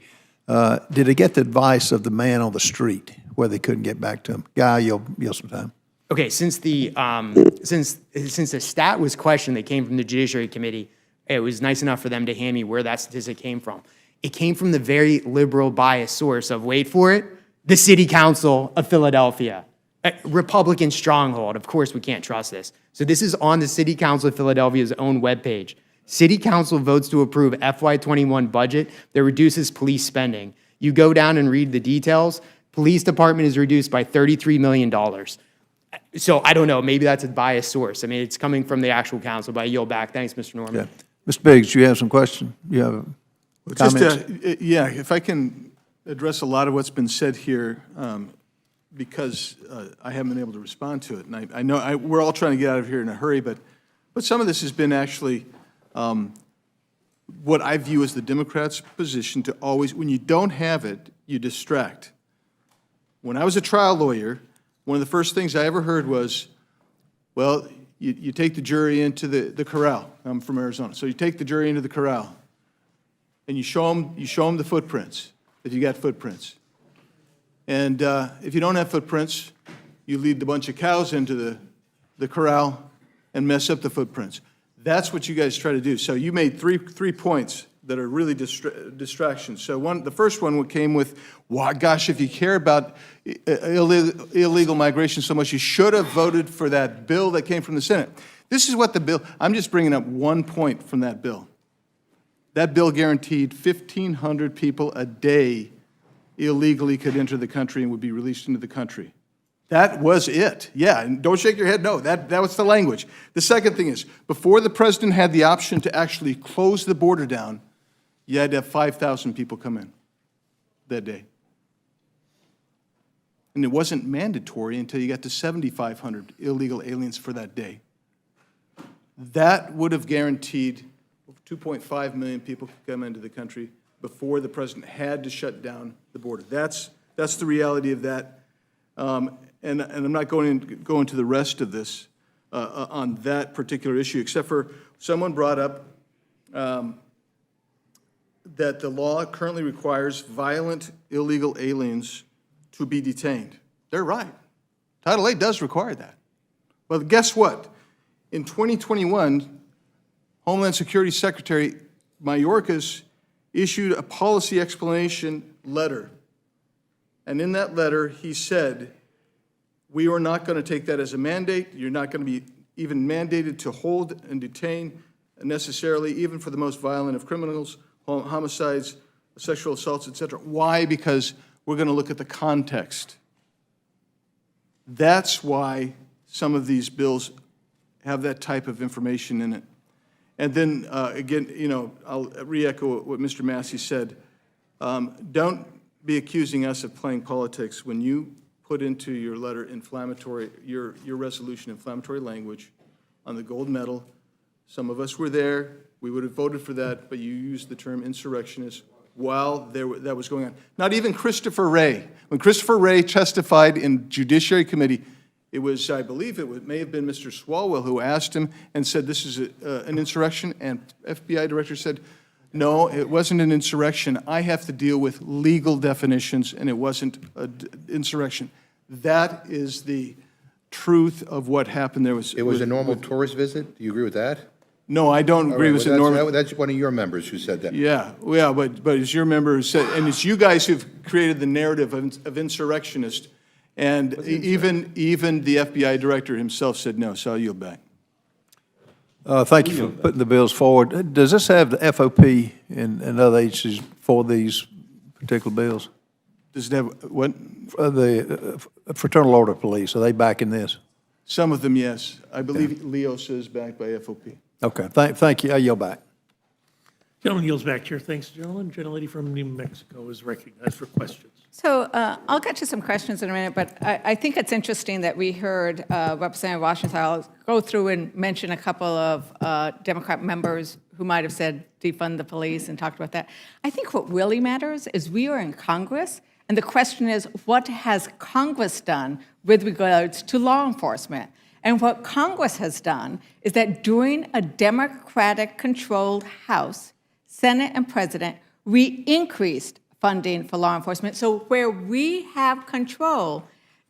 did they get the advice of the man on the street where they couldn't get back to him? Guy, you'll some time. Okay, since the stat was questioned that came from the Judiciary Committee, it was nice enough for them to hand me where that statistic came from. It came from the very liberal biased source of, wait for it, the City Council of Philadelphia. A Republican stronghold. Of course, we can't trust this. So this is on the City Council of Philadelphia's own webpage. City Council votes to approve FY21 budget that reduces police spending. You go down and read the details. Police department is reduced by $33 million. So I don't know, maybe that's a biased source. I mean, it's coming from the actual council, but I yield back. Thanks, Mr. Norman. Yeah. Mr. Biggs, you have some question? You have Just, comments? yeah, if I can address a lot of what's been said here, because I haven't been able to respond to it. And I know we're all trying to get out of here in a hurry, but some of this has been actually what I view as the Democrats' position to always, when you don't have it, you distract. When I was a trial lawyer, one of the first things I ever heard was, well, you take the jury into the corral. I'm from Arizona. So you take the jury into the corral, and you show them the footprints, if you got footprints. And if you don't have footprints, you lead a bunch of cows into the corral and mess up the footprints. That's what you guys try to do. So you made three points that are really distractions. So the first one came with, well, gosh, if you care about illegal migration so much, you should have voted for that bill that came from the Senate. This is what the bill, I'm just bringing up one point from that bill. That bill guaranteed 1,500 people a day illegally could enter the country and would be released into the country. That was it. Yeah, and don't shake your head, no, that was the language. The second thing is, before the president had the option to actually close the border down, you had to have 5,000 people come in that day. And it wasn't mandatory until you got to 7,500 illegal aliens for that day. That would have guaranteed 2.5 million people could come into the country before the president had to shut down the border. That's the reality of that. And I'm not going to the rest of this on that particular issue, except for someone brought up that the law currently requires violent illegal aliens to be detained. They're right. Title 8 does require that. Well, guess what? In 2021, Homeland Security Secretary Mayorkas issued a policy explanation letter. And in that letter, he said, we are not going to take that as a mandate. You're not going to be even mandated to hold and detain necessarily, even for the most violent of criminals, homicides, sexual assaults, etc. Why? Because we're going to look at the context. That's why some of these bills have that type of information in it. And then, again, I'll re-echo what Mr. Massey said. Don't be accusing us of playing politics when you put into your letter your resolution inflammatory language on the gold medal. Some of us were there. We would have voted for that, but you used the term insurrectionist while that was going on. Not even Christopher Wray. When Christopher Wray testified in Judiciary Committee, it was, I believe it may have been Mr. Swalwell who asked him and said, this is an insurrection, and FBI director said, no, it wasn't an insurrection. I have to deal with legal definitions, and it wasn't an insurrection. That is the truth of what happened there. It was a normal tourist visit? Do you agree with that? No, I don't agree with it, Norman. That's one of your members who said that. Yeah, but it's your member who said, and it's you guys who've created the narrative of insurrectionist, and even the FBI director himself said no, so I'll yield back. Thank you for putting the bills forward. Does this have the FOP and other agencies for these particular bills? Does it have what? The Fraternal Order Police, are they backing this? Some of them, yes. I believe LEOSA is backed by FOP. Okay, thank you. I yield back. Gentleman yields back, Chair. Thanks, gentleman. Gentlelady from New Mexico is recognized for questions. So I'll get to some questions in a minute, but I think it's interesting that we heard Representative Washington. I'll go through and mention a couple of Democrat members who might have said defund the police and talked about that. I think what really matters is we are in Congress, and the question is, what has Congress done with regards to law enforcement? And what Congress has done is that during a Democratic-controlled House, Senate, and President, we increased funding for law enforcement. So where we have control,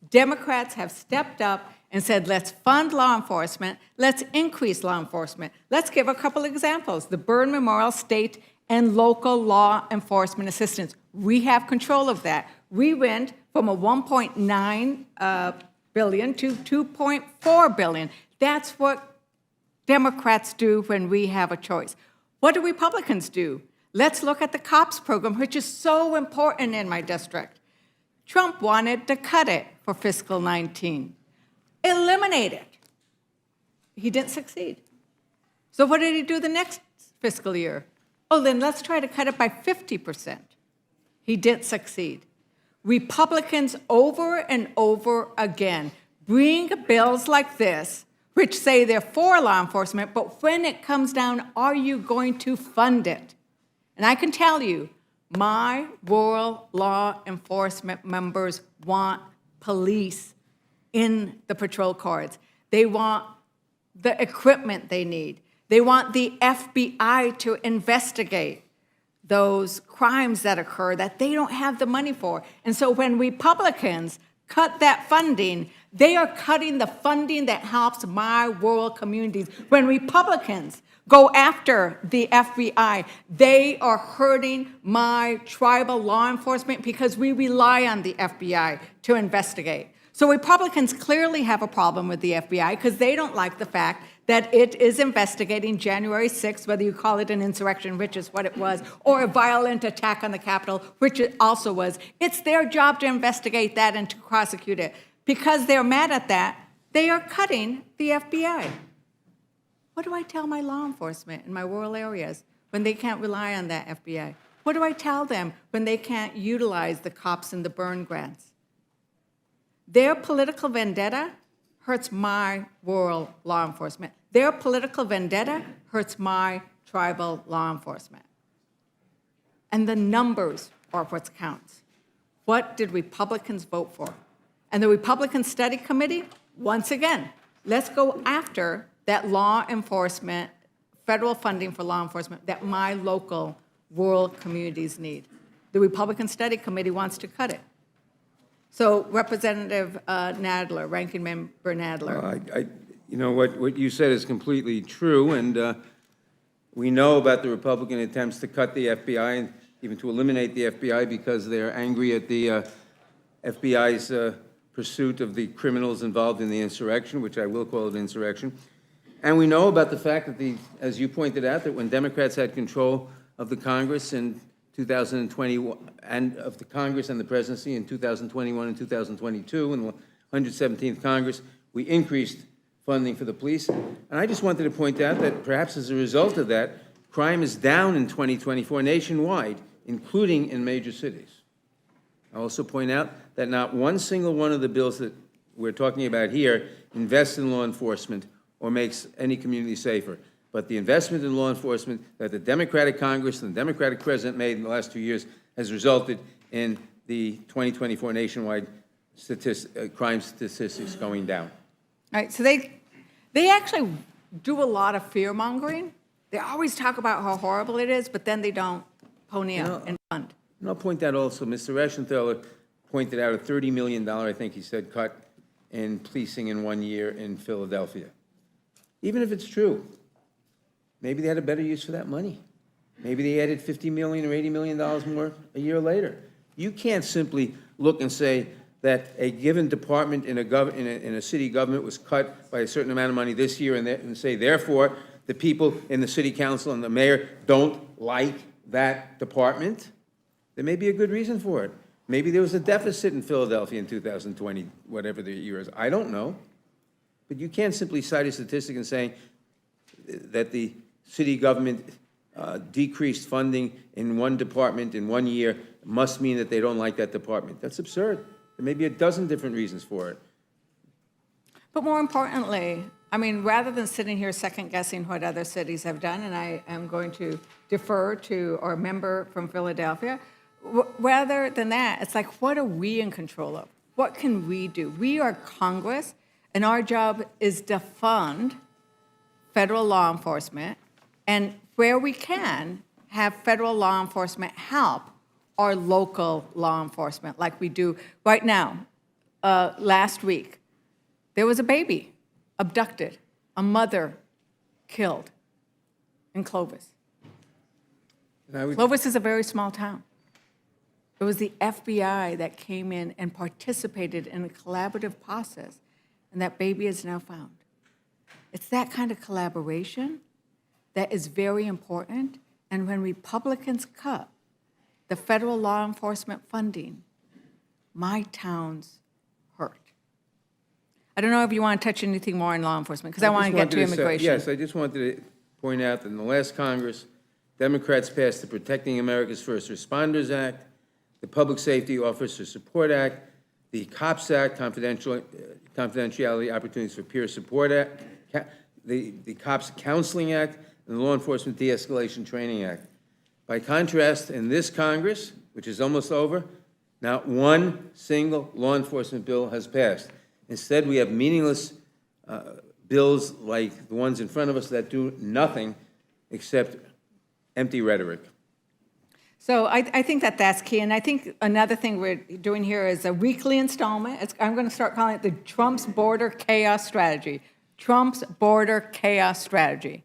Democrats have stepped up and said, let's fund law enforcement, let's increase law enforcement. Let's give a couple examples. The Byrne Memorial State and local law enforcement assistance. We have control of that. We went from a $1.9 billion to $2.4 billion. That's what Democrats do when we have a choice. What do Republicans do? Let's look at the COPS program, which is so important in my district. Trump wanted to cut it for fiscal 19. Eliminate it. He didn't succeed. So what did he do the next fiscal year? Oh, then let's try to cut it by 50%. He didn't succeed. Republicans over and over again bring bills like this, which say they're for law enforcement, but when it comes down, are you going to fund it? And I can tell you, my rural law enforcement members want police in the patrol cars. They want the equipment they need. They want the FBI to investigate those crimes that occur that they don't have the money for. And so when Republicans cut that funding, they are cutting the funding that helps my rural communities. When Republicans go after the FBI, they are hurting my tribal law enforcement because we rely on the FBI to investigate. So Republicans clearly have a problem with the FBI because they don't like the fact that it is investigating January 6th, whether you call it an insurrection, which is what it was, or a violent attack on the Capitol, which it also was. It's their job to investigate that and to prosecute it. Because they're mad at that, they are cutting the FBI. What do I tell my law enforcement in my rural areas when they can't rely on that FBI? What do I tell them when they can't utilize the cops and the burn grants? Their political vendetta hurts my rural law enforcement. Their political vendetta hurts my tribal law enforcement. And the numbers are what counts. What did Republicans vote for? And the Republican Study Committee, once again, let's go after that law enforcement, federal funding for law enforcement that my local rural communities need. The Republican Study Committee wants to cut it. So Representative Nadler, Ranking Member Nadler. You know, what you said is completely true, and we know about the Republican attempts to cut the FBI and even to eliminate the FBI because they're angry at the FBI's pursuit of the criminals involved in the insurrection, which I will call it insurrection. And we know about the fact that, as you pointed out, that when Democrats had control of the Congress in 2021, and of the Congress and the presidency in 2021 and 2022, in the 117th Congress, we increased funding for the police. And I just wanted to point out that perhaps as a result of that, crime is down in 2024 nationwide, including in major cities. I also point out that not one single one of the bills that we're talking about here invests in law enforcement or makes any community safer. But the investment in law enforcement that the Democratic Congress and the Democratic President made in the last 2 years has resulted in the 2024 nationwide crime statistics going down. All right, so they actually do a lot of fear-mongering. They always talk about how horrible it is, but then they don't pony up and fund. And I'll point out also, Mr. Reschenthaler pointed out a $30 million, I think he said, cut in policing in 1 year in Philadelphia. Even if it's true, maybe they had a better use for that money. Maybe they added $50 million or $80 million more a year later. You can't simply look and say that a given department in a city government was cut by a certain amount of money this year and say, therefore, the people in the city council and the mayor don't like that department. There may be a good reason for it. Maybe there was a deficit in Philadelphia in 2020, whatever the year is. I don't know. But you can't simply cite a statistic and say that the city government decreased funding in one department in 1 year must mean that they don't like that department. That's absurd. There may be a dozen different reasons for it. But more importantly, I mean, rather than sitting here second-guessing what other cities have done, and I am going to defer to our member from Philadelphia, rather than that, it's like, what are we in control of? What can we do? We are Congress, and our job is to fund federal law enforcement, and where we can, have federal law enforcement help our local law enforcement, like we do right now. Last week, there was a baby abducted, a mother killed in Clovis. Clovis is a very small town. It was the FBI that came in and participated in a collaborative process, and that baby is now found. It's that kind of collaboration that is very important, and when Republicans cut the federal law enforcement funding, my towns hurt. I don't know if you want to touch anything more on law enforcement, because I want to get to immigration. Yes, I just wanted to point out that in the last Congress, Democrats passed the Protecting America's First Responders Act, the Public Safety Officer Support Act, the COPS Act, Confidentiality Opportunities for Peer Support Act, the COPS Counseling Act, and the Law Enforcement De-Escalation Training Act. By contrast, in this Congress, which is almost over, not one single law enforcement bill has passed. Instead, we have meaningless bills like the ones in front of us that do nothing except empty rhetoric. So I think that that's key, and I think another thing we're doing here is a weekly installment. I'm going to start calling it the Trump's Border Chaos Strategy. Trump's Border Chaos Strategy.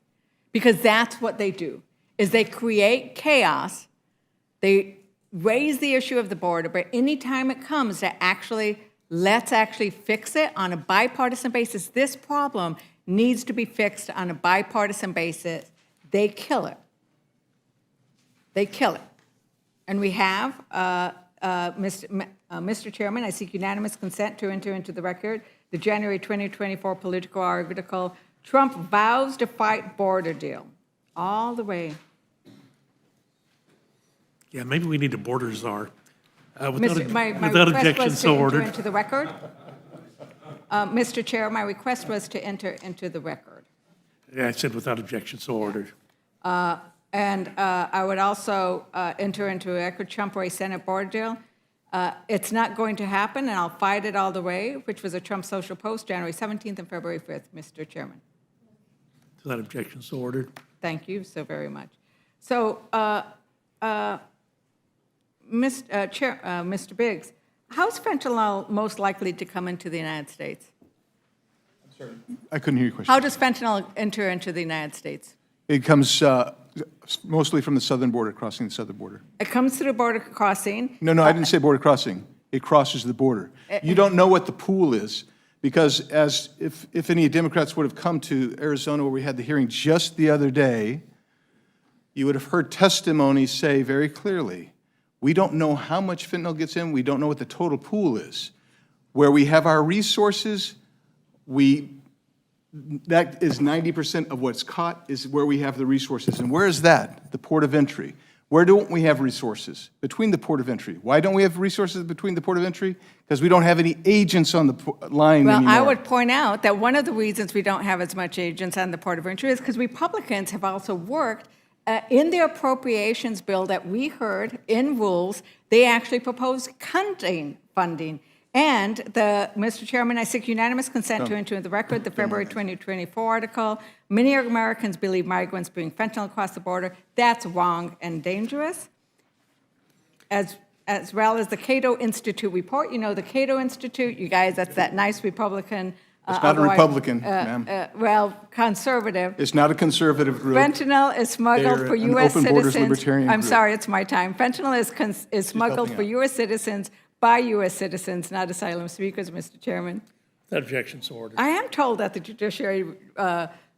Because that's what they do, is they create chaos, they raise the issue of the border, but anytime it comes to let's actually fix it on a bipartisan basis, this problem needs to be fixed on a bipartisan basis, they kill it. They kill it. And we have, Mr. Chairman, I seek unanimous consent to enter into the record the January 2024 political article, Trump vows to fight border deal, all the way. Yeah, maybe we need a border czar. My Without request objection, was to so enter ordered. into the record. Mr. Chair, my request was to enter into the record. Yeah, I said without objection, so ordered. And I would also enter into a record Trump or a Senate border deal. It's not going to happen, and I'll fight it all the way, which was a Trump social post, January 17th and February 5th, Mr. Chairman. Without objection, so ordered. Thank you so very much. So, Mr. Biggs, how's fentanyl most likely to come into the United States? I couldn't hear your question. How does fentanyl enter into the United States? It comes mostly from the southern border, crossing the southern border. It comes through the border crossing. No, I didn't say border crossing. It crosses the border. You don't know what the pool is, because if any Democrats would have come to Arizona where we had the hearing just the other day, you would have heard testimony say very clearly, we don't know how much fentanyl gets in, we don't know what the total pool is. Where we have our resources, that is 90% of what's caught is where we have the resources. And where is that? The port of entry. Where don't we have resources? Between the port of entry. Why don't we have resources between the port of entry? Because we don't have any agents on the line anymore. Well, I would point out that one of the reasons we don't have as much agents on the port of entry is because Republicans have also worked in the appropriations bill that we heard in rules, they actually proposed cutting funding. And Mr. Chairman, I seek unanimous consent to enter into the record the February 2024 article. Many Americans believe migrants bring fentanyl across the border. That's wrong and dangerous. As well as the Cato Institute report. You know, the Cato Institute, you guys, that's that nice Republican. It's not a Republican, ma'am. Well, conservative. It's not a conservative group. Fentanyl is smuggled They're for an U.S. open borders citizens. libertarian I'm group. sorry, it's my time. Fentanyl is smuggled helping for out. U.S. citizens by U.S. citizens, not asylum seekers, Mr. Chairman. Without objection, so ordered. I am told that the judiciary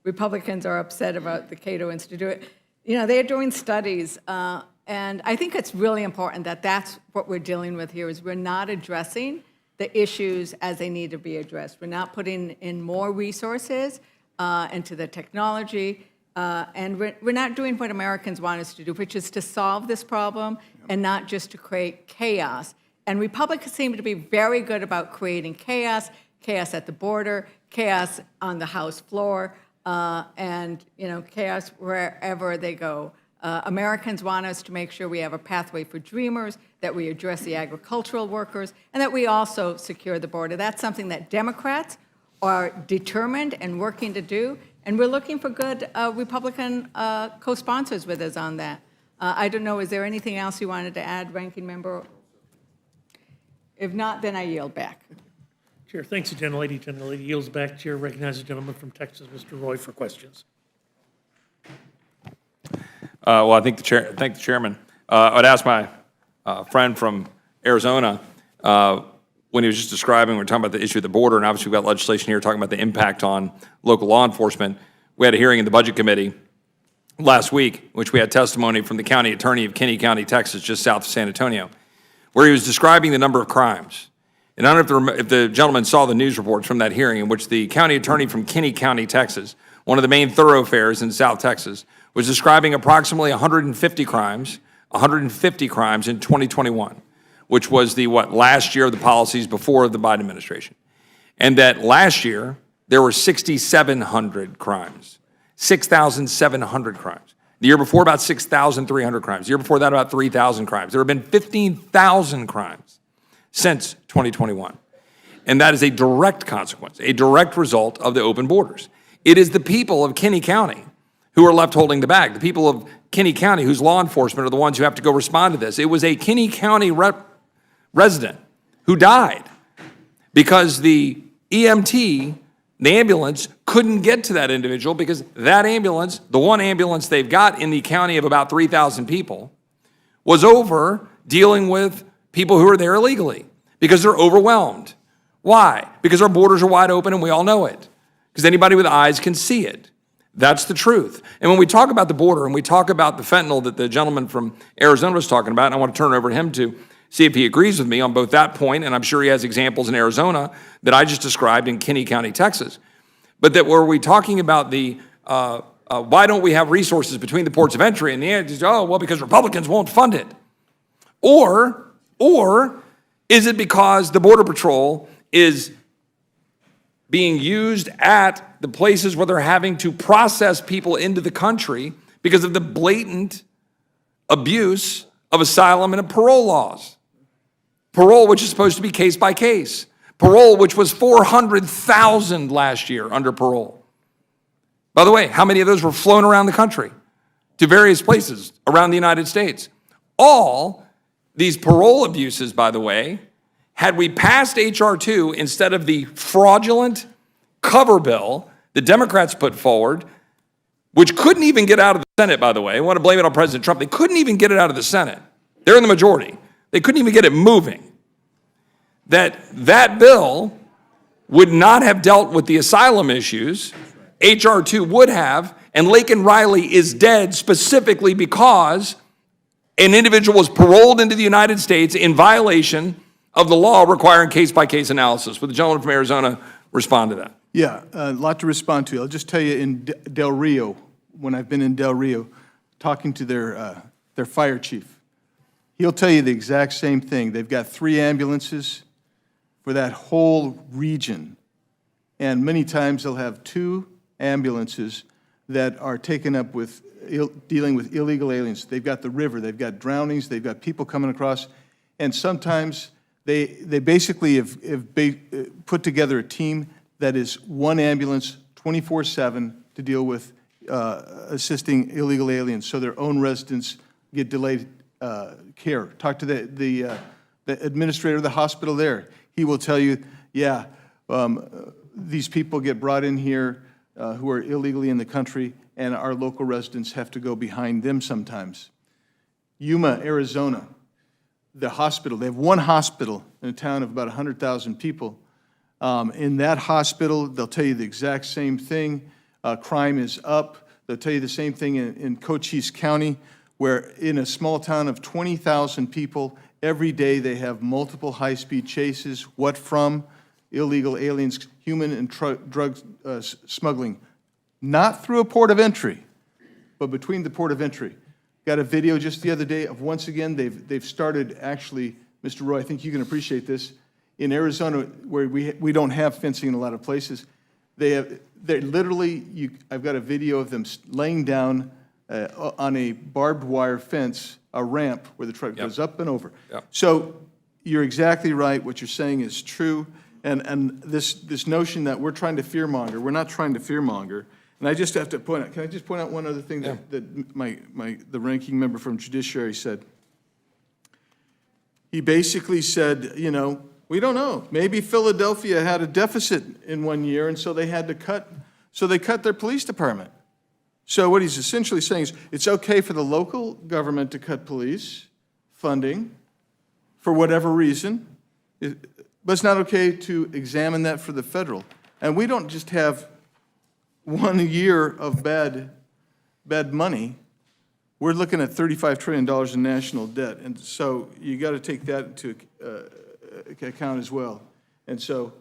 Republicans are upset about the Cato Institute. You know, they're doing studies, and I think it's really important that that's what we're dealing with here, is we're not addressing the issues as they need to be addressed. We're not putting in more resources into the technology, and we're not doing what Americans want us to do, which is to solve this problem and not just to create chaos. And Republicans seem to be very good about creating chaos, chaos at the border, chaos on the House floor, and chaos wherever they go. Americans want us to make sure we have a pathway for dreamers, that we address the agricultural workers, and that we also secure the border. That's something that Democrats are determined and working to do, and we're looking for good Republican co-sponsors with us on that. I don't know, is there anything else you wanted to add, Ranking Member? If not, then I yield back. Chair, thanks, the gentlelady. Gentlelady yields back. Chair recognizes the gentleman from Texas, Mr. Roy, for questions. Well, I think thank the chairman. I'd ask my friend from Arizona, when he was just describing, we're talking about the issue of the border, and obviously we've got legislation here talking about the impact on local law enforcement. We had a hearing in the Budget Committee last week, which we had testimony from the county attorney of Kinney County, Texas, just south of San Antonio, where he was describing the number of crimes And I don't know if the gentleman saw the news reports from that hearing in which the county attorney from Kinney County, Texas, one of the main thoroughfares in South Texas, was describing approximately 150 crimes in 2021, which was the, last year of the policies before the Biden administration. And that last year, there were 6,700 crimes, 6,700 crimes. The year before, about 6,300 crimes. The year before that, about 3,000 crimes. There have been 15,000 crimes since 2021. And that is a direct consequence, a direct result of the open borders. It is the people of Kinney County who are left holding the bag. The people of Kinney County, whose law enforcement are the ones who have to go respond to this. It was a Kinney County resident who died because the EMT, the ambulance, couldn't get to that individual because that ambulance, the one ambulance they've got in the county of about 3,000 people, was over dealing with people who are there illegally because they're overwhelmed. Why? Because our borders are wide open and we all know it. Because anybody with eyes can see it. That's the truth. And when we talk about the border and we talk about the fentanyl that the gentleman from Arizona was talking about, and I want to turn it over to him to see if he agrees with me on both that point, and I'm sure he has examples in Arizona that I just described in Kinney County, Texas. But that were we talking about the, why don't we have resources between the ports of entry? And the answer is, oh, well, because Republicans won't fund it. Or is it because the Border Patrol is being used at the places where they're having to process people into the country because of the blatant abuse of asylum and parole laws? Parole, which is supposed to be case by case. Parole, which was 400,000 last year under parole. By the way, how many of those were flown around the country to various places around the United States? All these parole abuses, by the way, had we passed H.R. 2 instead of the fraudulent cover bill the Democrats put forward, which couldn't even get out of the Senate, by the way. I want to blame it on President Trump. They couldn't even get it out of the Senate. They're in the majority. They couldn't even get it moving. That bill would not have dealt with the asylum issues. H.R. 2 would have, and Laken Riley is dead specifically because an individual was paroled into the United States in violation of the law requiring case-by-case analysis. Would the gentleman from Arizona respond to that? Yeah, a lot to respond to. I'll just tell you in Del Rio, when I've been in Del Rio, talking to their fire chief, he'll tell you the exact same thing. They've got 3 ambulances for that whole region, and many times they'll have 2 ambulances that are taken up with dealing with illegal aliens. They've got the river, they've got drownings, they've got people coming across, and sometimes they basically have put together a team that is 1 ambulance 24/7 to deal with assisting illegal aliens, so their own residents get delayed care. Talk to the administrator of the hospital there. He will tell you, yeah, these people get brought in here who are illegally in the country, and our local residents have to go behind them sometimes. Yuma, Arizona, the hospital, they have 1 hospital in a town of about 100,000 people. In that hospital, they'll tell you the exact same thing. Crime is up. They'll tell you the same thing in Cochise County, where in a small town of 20,000 people, every day they have multiple high-speed chases. What from? Illegal aliens, human and drug smuggling. Not through a port of entry, but between the port of entry. Got a video just the other day of, once again, they've started, actually, Mr. Roy, I think you can appreciate this, in Arizona, where we don't have fencing in a lot of places, they're literally, I've got a video of them laying down on a barbed wire fence, a ramp where the truck goes up and over. Yep. So you're exactly right. What you're saying is true. And this notion that we're trying to fearmonger, we're not trying to fearmonger. And I just have to point out, can I just point out one other thing that the ranking member from Judiciary said? He basically said, you know, we don't know. Maybe Philadelphia had a deficit in 1 year, and so they had to cut, so they cut their police department. So what he's essentially saying is it's okay for the local government to cut police funding for whatever reason, but it's not okay to examine that for the federal. And we don't just have 1 year of bad money. We're looking at $35 trillion in national debt, and so you got to take that into account as well. And so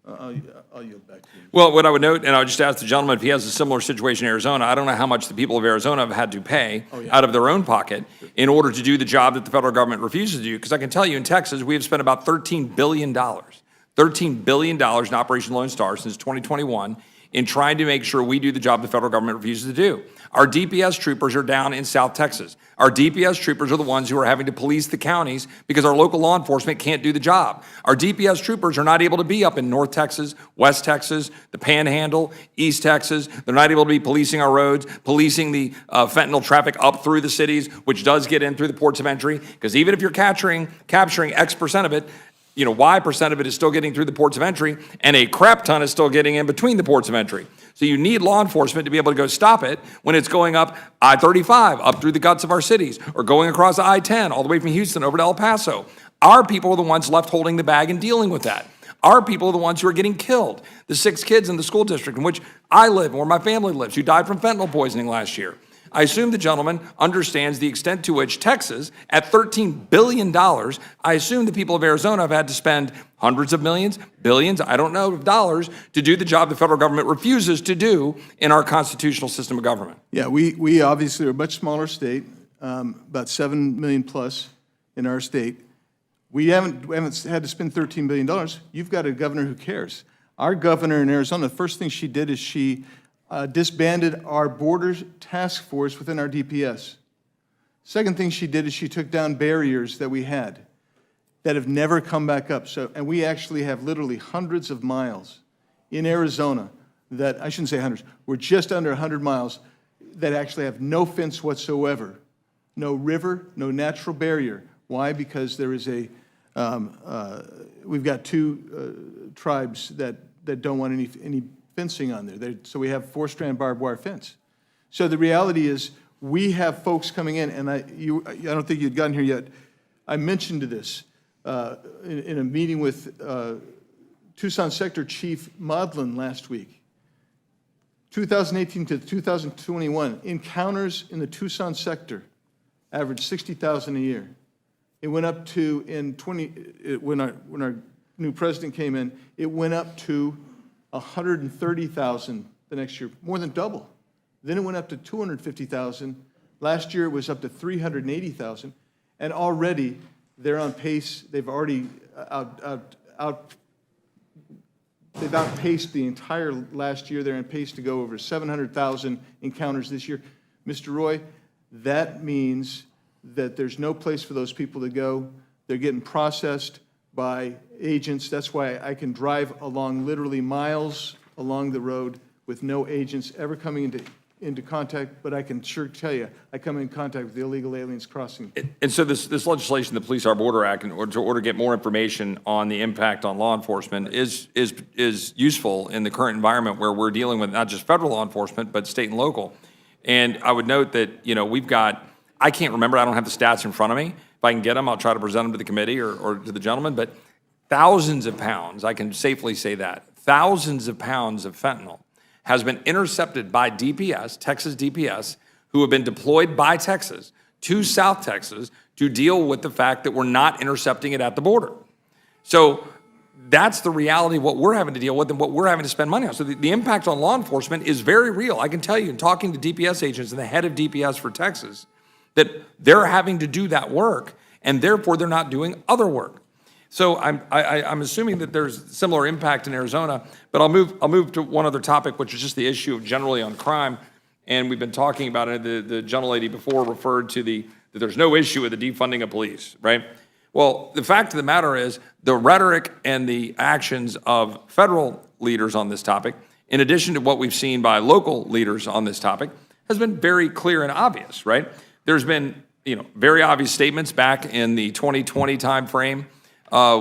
I'll yield back to you. Well, what I would note, and I'll just ask the gentleman if he has a similar situation in Arizona, I don't know how much the people of Arizona have had to pay out of their own pocket in order to do the job that the federal government refuses to do, because I can tell you in Texas, we have spent about $13 billion. $13 billion in Operation Lone Star since 2021 in trying to make sure we do the job the federal government refuses to do. Our DPS troopers are down in South Texas. Our DPS troopers are the ones who are having to police the counties because our local law enforcement can't do the job. Our DPS troopers are not able to be up in North Texas, West Texas, the Panhandle, East Texas. They're not able to be policing our roads, policing the fentanyl traffic up through the cities, which does get in through the ports of entry. Because even if you're capturing X percent of it, Y percent of it is still getting through the ports of entry, and a crap ton is still getting in between the ports of entry. So you need law enforcement to be able to go stop it when it's going up I-35, up through the guts of our cities, or going across I-10, all the way from Houston over to El Paso. Our people are the ones left holding the bag and dealing with that. Our people are the ones who are getting killed. The 6 kids in the school district in which I live and where my family lives who died from fentanyl poisoning last year. I assume the gentleman understands the extent to which Texas, at $13 billion, I assume the people of Arizona have had to spend hundreds of millions, billions, I don't know, of dollars to do the job the federal government refuses to do in our constitutional system of government. Yeah, we obviously are a much smaller state, about 7 million plus in our state. We haven't had to spend $13 billion. You've got a governor who cares. Our governor in Arizona, the first thing she did is she disbanded our borders task force within our DPS. Second thing she did is she took down barriers that we had that have never come back up. And we actually have literally hundreds of miles in Arizona that, I shouldn't say hundreds, we're just under 100 miles that actually have no fence whatsoever, no river, no natural barrier. Why? Because there is we've got 2 tribes that don't want any fencing on there. So we have 4-strand barbed wire fence. So the reality is we have folks coming in, and I don't think you'd gotten here yet. I mentioned this in a meeting with Tucson Sector Chief Modlin last week. 2018 to 2021, encounters in the Tucson sector averaged 60,000 a year. It went up to, when our new president came in, it went up to 130,000 the next year, more than double. Then it went up to 250,000. Last year it was up to 380,000. And already they're on pace. They've already they've outpaced the entire last year. They're on pace to go over 700,000 encounters this year. Mr. Roy, that means that there's no place for those people to go. They're getting processed by agents. That's why I can drive along literally miles along the road with no agents ever coming into contact, but I can sure tell you, I come in contact with the illegal aliens crossing. And so this legislation, the Police Our Border Act, in order to get more information on the impact on law enforcement is useful in the current environment where we're dealing with not just federal law enforcement, but state and local. And I would note that, we've got, I can't remember, I don't have the stats in front of me. If I can get them, I'll try to present them to the committee or to the gentleman, but thousands of pounds, I can safely say that, thousands of pounds of fentanyl has been intercepted by DPS, Texas DPS, who have been deployed by Texas to South Texas to deal with the fact that we're not intercepting it at the border. So that's the reality of what we're having to deal with and what we're having to spend money on. So the impact on law enforcement is very real. I can tell you, in talking to DPS agents and the head of DPS for Texas, that they're having to do that work, and therefore they're not doing other work. So I'm assuming that there's similar impact in Arizona, but I'll move to one other topic, which is just the issue of generally on crime, and we've been talking about it. The gentlelady before referred to that there's no issue with the defunding of police, right? Well, the fact of the matter is the rhetoric and the actions of federal leaders on this topic, in addition to what we've seen by local leaders on this topic, has been very clear and obvious, right? There's been, very obvious statements back in the 2020 timeframe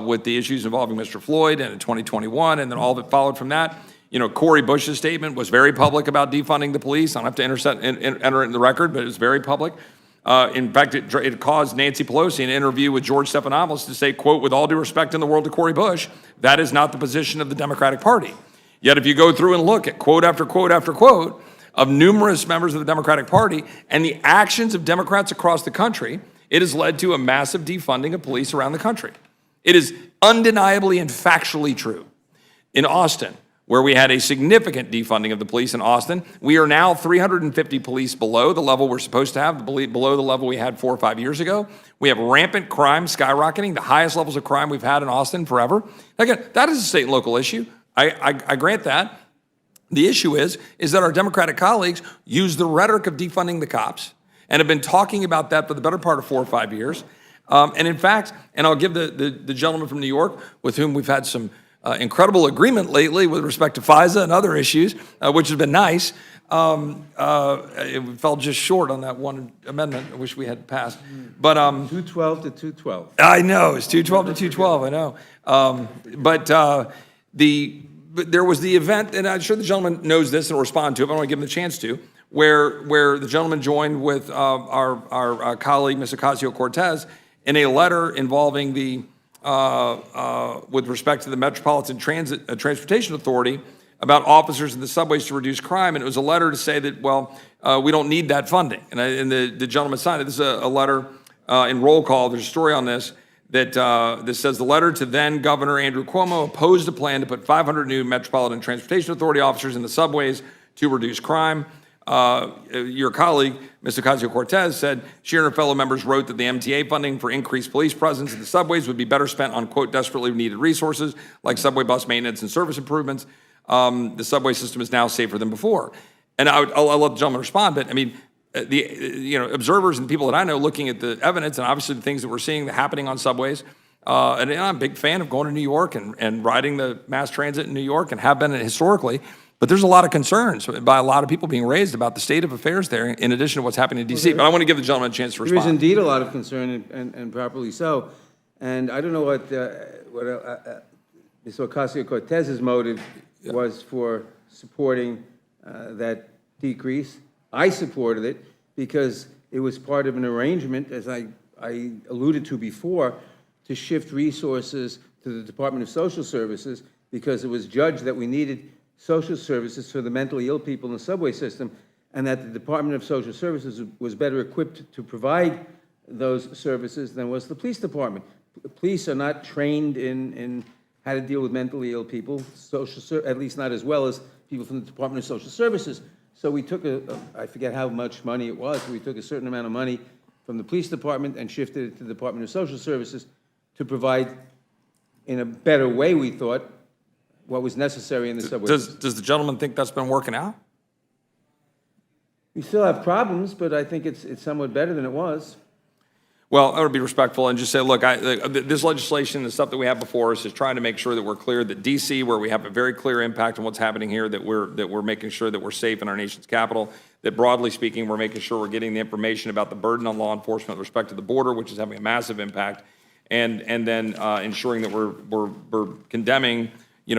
with the issues involving Mr. Floyd, and in 2021, and then all that followed from that. Cori Bush's statement was very public about defunding the police. I don't have to enter it in the record, but it was very public. In fact, it caused Nancy Pelosi in an interview with George Stephanopoulos to say, quote, "With all due respect in the world to Cori Bush, that is not the position of the Democratic Party." Yet if you go through and look at quote after quote after quote of numerous members of the Democratic Party and the actions of Democrats across the country, it has led to a massive defunding of police around the country. It is undeniably and factually true. In Austin, where we had a significant defunding of the police in Austin, we are now 350 police below the level we're supposed to have, below the level we had 4 or 5 years ago. We have rampant crime skyrocketing, the highest levels of crime we've had in Austin forever. Again, that is a state and local issue. I grant that. The issue is that our Democratic colleagues use the rhetoric of defunding the cops and have been talking about that for the better part of 4 or 5 years. And in fact, and I'll give the gentleman from New York, with whom we've had some incredible agreement lately with respect to FISA and other issues, which has been nice. It fell just short on that one amendment. I wish we had passed. But 212 to 212. I know, it's 212 to 212, I know. But there was the event, and I'm sure the gentleman knows this and will respond to it, but I want to give him the chance to, where the gentleman joined with our colleague, Ms. Ocasio-Cortez, in a letter involving the, with respect to the Metropolitan Transportation Authority, about officers in the subways to reduce crime. And it was a letter to say that, well, we don't need that funding. And the gentleman signed it. This is a letter in roll call. There's a story on this that says the letter to then Governor Andrew Cuomo opposed a plan to put 500 new Metropolitan Transportation Authority officers in the subways to reduce crime. Your colleague, Ms. Ocasio-Cortez, said she and her fellow members wrote that the MTA funding for increased police presence in the subways would be better spent on, quote, desperately needed resources like subway bus maintenance and service improvements. The subway system is now safer than before. And I'll let the gentleman respond, but I mean, observers and people that I know looking at the evidence and obviously the things that we're seeing happening on subways, and I'm a big fan of going to New York and riding the mass transit in New York and have been historically, but there's a lot of concerns by a lot of people being raised about the state of affairs there in addition to what's happening in D.C. But I want to give the gentleman a chance to respond. There is indeed a lot of concern, and properly so. And I don't know what Ms. Ocasio-Cortez's motive was for supporting that decrease. I supported it because it was part of an arrangement, as I alluded to before, to shift resources to the Department of Social Services because it was judged that we needed social services for the mentally ill people in the subway system, and that the Department of Social Services was better equipped to provide those services than was the police department. Police are not trained in how to deal with mentally ill people, at least not as well as people from the Department of Social Services. So we took I forget how much money it was, we took a certain amount of money from the police department and shifted it to the Department of Social Services to provide, in a better way, we thought, what was necessary in the subway. Does the gentleman think that's been working out? We still have problems, but I think it's somewhat better than it was. Well, I would be respectful and just say, look, this legislation, the stuff that we have before us, is trying to make sure that we're clear that D.C., where we have a very clear impact on what's happening here, that we're making sure that we're safe in our nation's capital, that broadly speaking, we're making sure we're getting the information about the burden on law enforcement with respect to the border, which is having a massive impact, and then ensuring that we're condemning,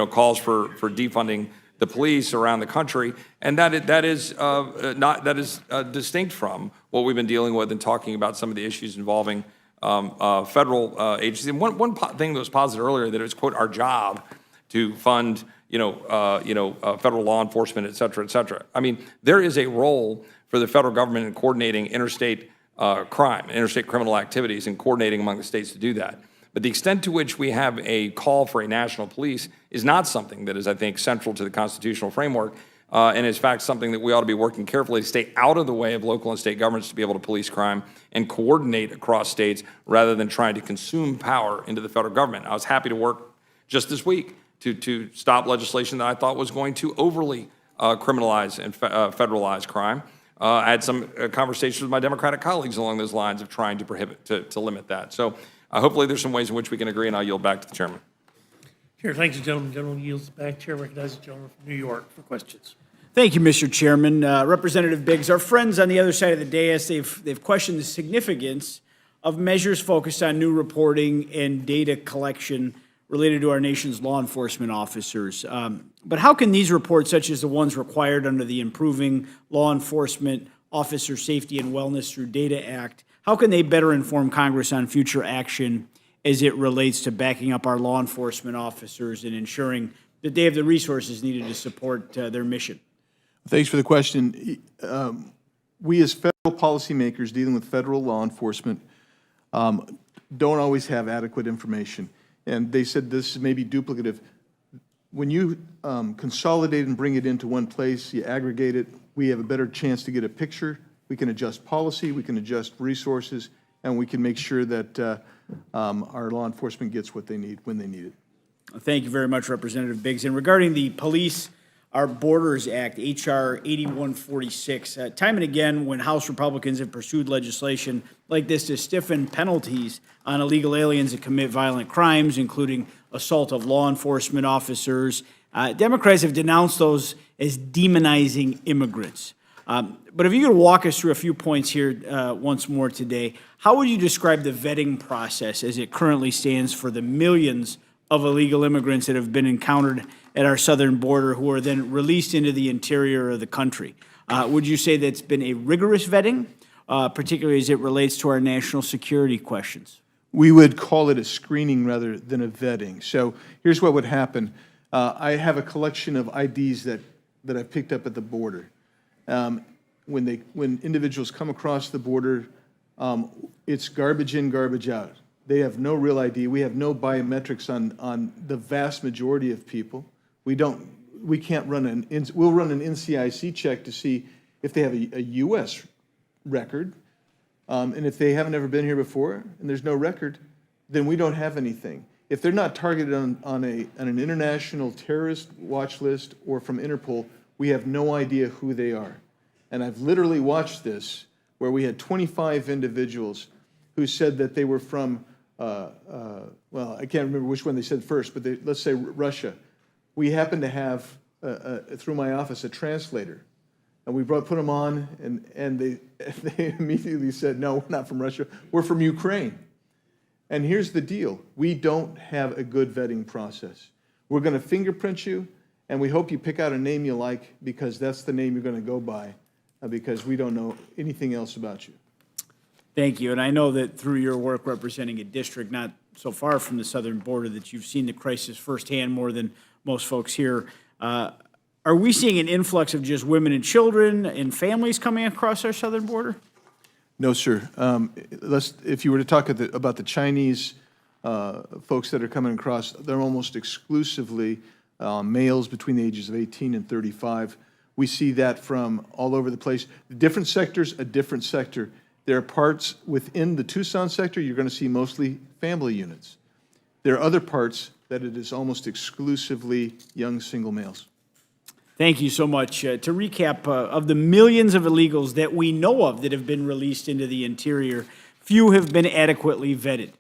calls for defunding the police around the country, and that is distinct from what we've been dealing with and talking about some of the issues involving federal agencies. And one thing that was posited earlier, that it was, quote, our job to fund federal law enforcement, et cetera, et cetera. I mean, there is a role for the federal government in coordinating interstate crime, interstate criminal activities, and coordinating among the states to do that. But the extent to which we have a call for a national police is not something that is, I think, central to the constitutional framework, and is, in fact, something that we ought to be working carefully to stay out of the way of local and state governments to be able to police crime and coordinate across states rather than trying to consume power into the federal government. I was happy to work just this week to stop legislation that I thought was going to overly criminalize and federalize crime. I had some conversations with my Democratic colleagues along those lines of trying to prohibit, to limit that. So hopefully there's some ways in which we can agree, and I'll yield back to the chairman. Chair, thanks, gentleman. Gentleman yields back. Chair recognizes the gentleman from New York for questions. Thank you, Mr. Chairman. Representative Biggs, our friends on the other side of the dais, they've questioned the significance of measures focused on new reporting and data collection related to our nation's law enforcement officers. But how can these reports, such as the ones required under the Improving Law Enforcement Officer Safety and Wellness Through Data Act, how can they better inform Congress on future action as it relates to backing up our law enforcement officers and ensuring that they have the resources needed to support their mission? Thanks for the question. We as federal policymakers dealing with federal law enforcement don't always have adequate information. and they said this may be duplicative. When you consolidate and bring it into one place, you aggregate it, we have a better chance to get a picture. We can adjust policy, we can adjust resources, and we can make sure that our law enforcement gets what they need when they need it. Thank you very much, Representative Biggs. And regarding the Police Our Borders Act, H.R. 8146, time and again, when House Republicans have pursued legislation like this to stiffen penalties on illegal aliens that commit violent crimes, including assault of law enforcement officers, Democrats have denounced those as demonizing immigrants. But if you could walk us through a few points here once more today, how would you describe the vetting process as it currently stands for the millions of illegal immigrants that have been encountered at our southern border who are then released into the interior of the country? Would you say that's been a rigorous vetting, particularly as it relates to our national security questions? We would call it a screening rather than a vetting. So here's what would happen. I have a collection of IDs that I picked up at the border. When individuals come across the border, it's garbage in, garbage out. They have no real ID. We have no biometrics on the vast majority of people. We can't run we'll run an NCIC check to see if they have a U.S. record. And if they haven't ever been here before and there's no record, then we don't have anything. If they're not targeted on an international terrorist watch list or from Interpol, we have no idea who they are. And I've literally watched this where we had 25 individuals who said that they were from, well, I can't remember which one they said first, but let's say Russia. We happen to have, through my office, a translator. And we put them on, and they immediately said, no, we're not from Russia, we're from Ukraine. And here's the deal. We don't have a good vetting process. We're going to fingerprint you, and we hope you pick out a name you like because that's the name you're going to go by because we don't know anything else about you. Thank you. And I know that through your work representing a district not so far from the southern border that you've seen the crisis firsthand more than most folks here. Are we seeing an influx of just women and children and families coming across our southern border? No, sir. If you were to talk about the Chinese folks that are coming across, they're almost exclusively males between the ages of 18 and 35. We see that from all over the place. The different sectors, a different sector. There are parts within the Tucson sector, you're going to see mostly family units. There are other parts that it is almost exclusively young single males. Thank you so much. To recap, of the millions of illegals that we know of that have been released into the interior, few have been adequately vetted.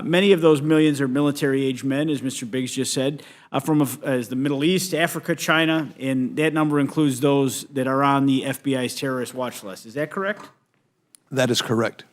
Many of those millions are military-age men, as Mr. Biggs just said, from as the Middle East, Africa, China, and that number includes those that are on the FBI's terrorist watch list. Is that correct? That is correct.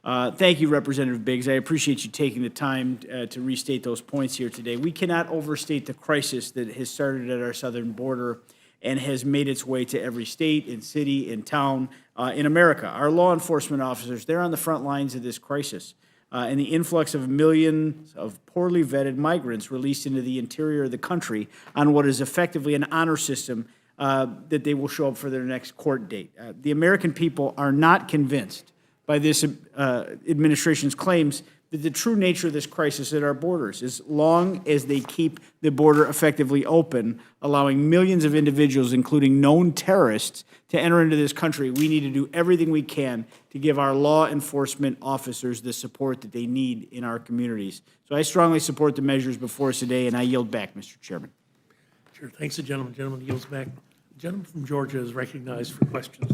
Thank you, Representative Biggs. I appreciate you taking the time to restate those points here today. We cannot overstate the crisis that has started at our southern border and has made its way to every state and city and town in America. Our law enforcement officers, they're on the front lines of this crisis. And the influx of millions of poorly vetted migrants released into the interior of the country on what is effectively an honor system that they will show up for their next court date. The American people are not convinced by this administration's claims that the true nature of this crisis at our borders. As long as they keep the border effectively open, allowing millions of individuals, including known terrorists, to enter into this country, we need to do everything we can to give our law enforcement officers the support that they need in our communities. So I strongly support the measures before us today, and I yield back, Mr. Chairman. Sure. Thanks, the gentleman. Gentleman yields back. The gentleman from Georgia is recognized for questions.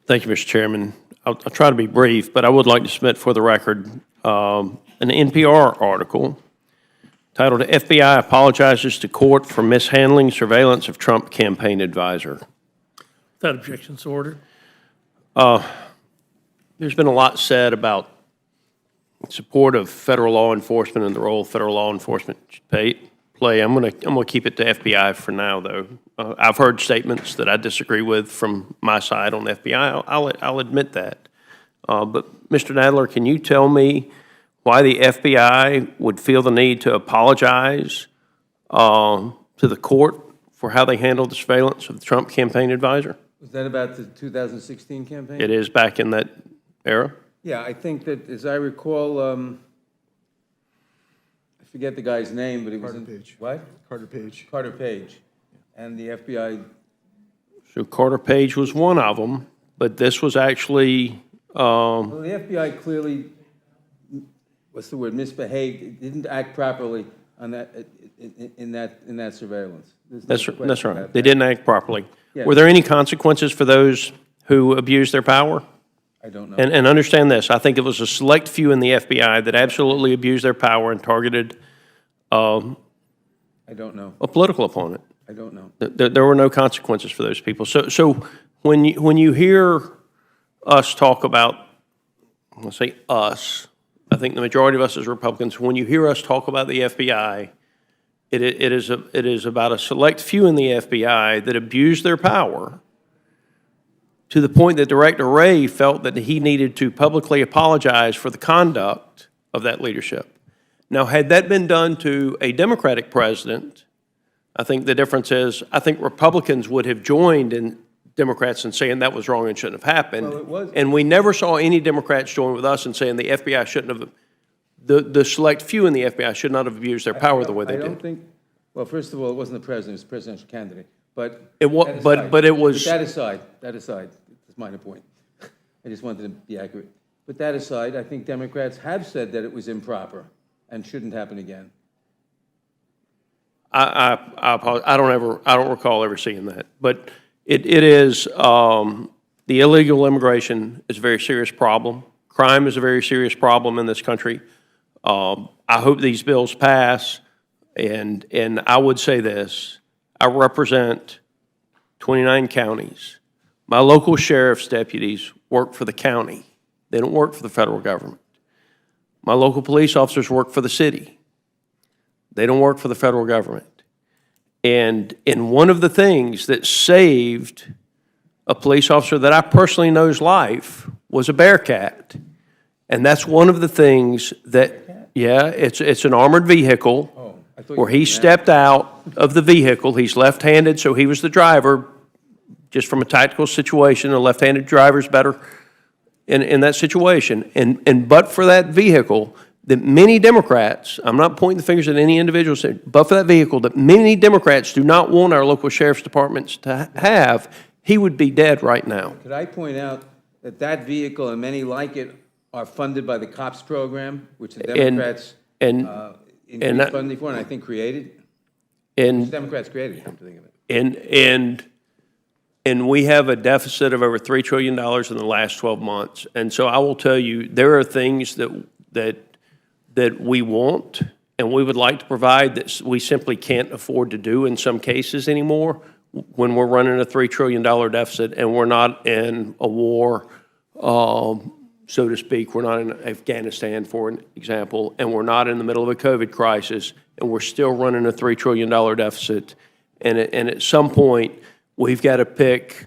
Thank you, Mr. Chairman. I'll try to be brief, but I would like to submit for the record an NPR article titled, FBI Apologizes to Court for Mishandling Surveillance of Trump Campaign Advisor. Without objection, so ordered. There's been a lot said about support of federal law enforcement and the role federal law enforcement should play. I'm gonna keep it to FBI for now, though. I've heard statements that I disagree with from my side on FBI. I'll admit that. But Mr. Nadler, can you tell me why the FBI would feel the need to apologize to the court for how they handled the surveillance of the Trump campaign advisor? Was that about the 2016 campaign? It is back in that era. Yeah, I think that, as I recall, I forget the guy's name, but he was in. Carter Page. What? Carter Page. Carter Page. And the FBI, So Carter Page was one of them, but this was actually, well, the FBI clearly, what's the word, misbehaved, it didn't act properly on that, in that surveillance. There's no that's question right. about They that. didn't act properly. Yeah. Were there any consequences for those who abused their power? I don't know. And understand this, I think it was a select few in the FBI that absolutely abused their power and targeted I don't know. a political opponent. I don't know. There were no consequences for those people. So when you hear us talk about, let's say us, I think the majority of us as Republicans, when you hear us talk about the FBI, it is about a select few in the FBI that abused their power to the point that Director Wray felt that he needed to publicly apologize for the conduct of that leadership. Now, had that been done to a Democratic president, I think the difference is, I think Republicans would have joined in Democrats in saying that was wrong and shouldn't have happened. Well, it was. And we never saw any Democrats join with us in saying the FBI shouldn't have, the select few in the FBI should not have abused their power the way they I don't did. think, well, first of all, it wasn't the president, it was the presidential candidate, but. It wa- that but- aside- but it was- That aside, that's my point. I just wanted to be accurate. But that aside, I think Democrats have said that it was improper and shouldn't happen again. I apologize. I don't recall ever seeing that. But it is, the illegal immigration is a very serious problem. Crime is a very serious problem in this country. I hope these bills pass, and I would say this, I represent 29 counties. My local sheriff's deputies work for the county. They don't work for the federal government. My local police officers work for the city. They don't work for the federal government. And one of the things that saved a police officer that I personally know's life was a Bearcat. And that's one of the things that, yeah, it's an armored vehicle where he stepped out of the vehicle. He's left-handed, so he was the driver. Just from a tactical situation, a left-handed driver's better in that situation. And but for that vehicle, that many Democrats, I'm not pointing the fingers at any individual, but for that vehicle that many Democrats do not want our local sheriff's departments to have, he would be dead right now. Could I point out that that vehicle and many like it are funded by the COPS program, which the Democrats increased funding for and I think created? And Democrats created, come to think of it. And we have a deficit of over $3 trillion in the last 12 months. And so I will tell you, there are things that we want and we would like to provide that we simply can't afford to do in some cases anymore when we're running a $3 trillion deficit and we're not in a war, so to speak. We're not in Afghanistan, for an example, and we're not in the middle of a COVID crisis, and we're still running a $3 trillion deficit. And at some point, we've got to pick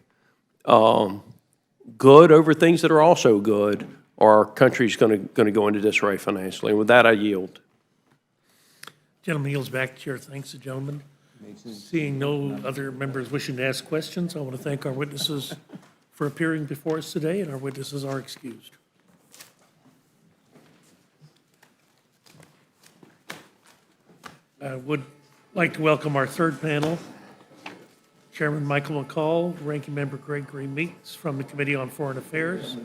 good over things that are also good, or our country's going to go into disarray financially. And with that, I yield. Gentleman yields back. Chair thanks the gentleman. Seeing no other members wishing to ask questions, I want to thank our witnesses for appearing before us today, and our witnesses are excused. I would like to welcome our third panel, Chairman Michael McCall, Ranking Member Gregory Meeks from the Committee on Foreign Affairs,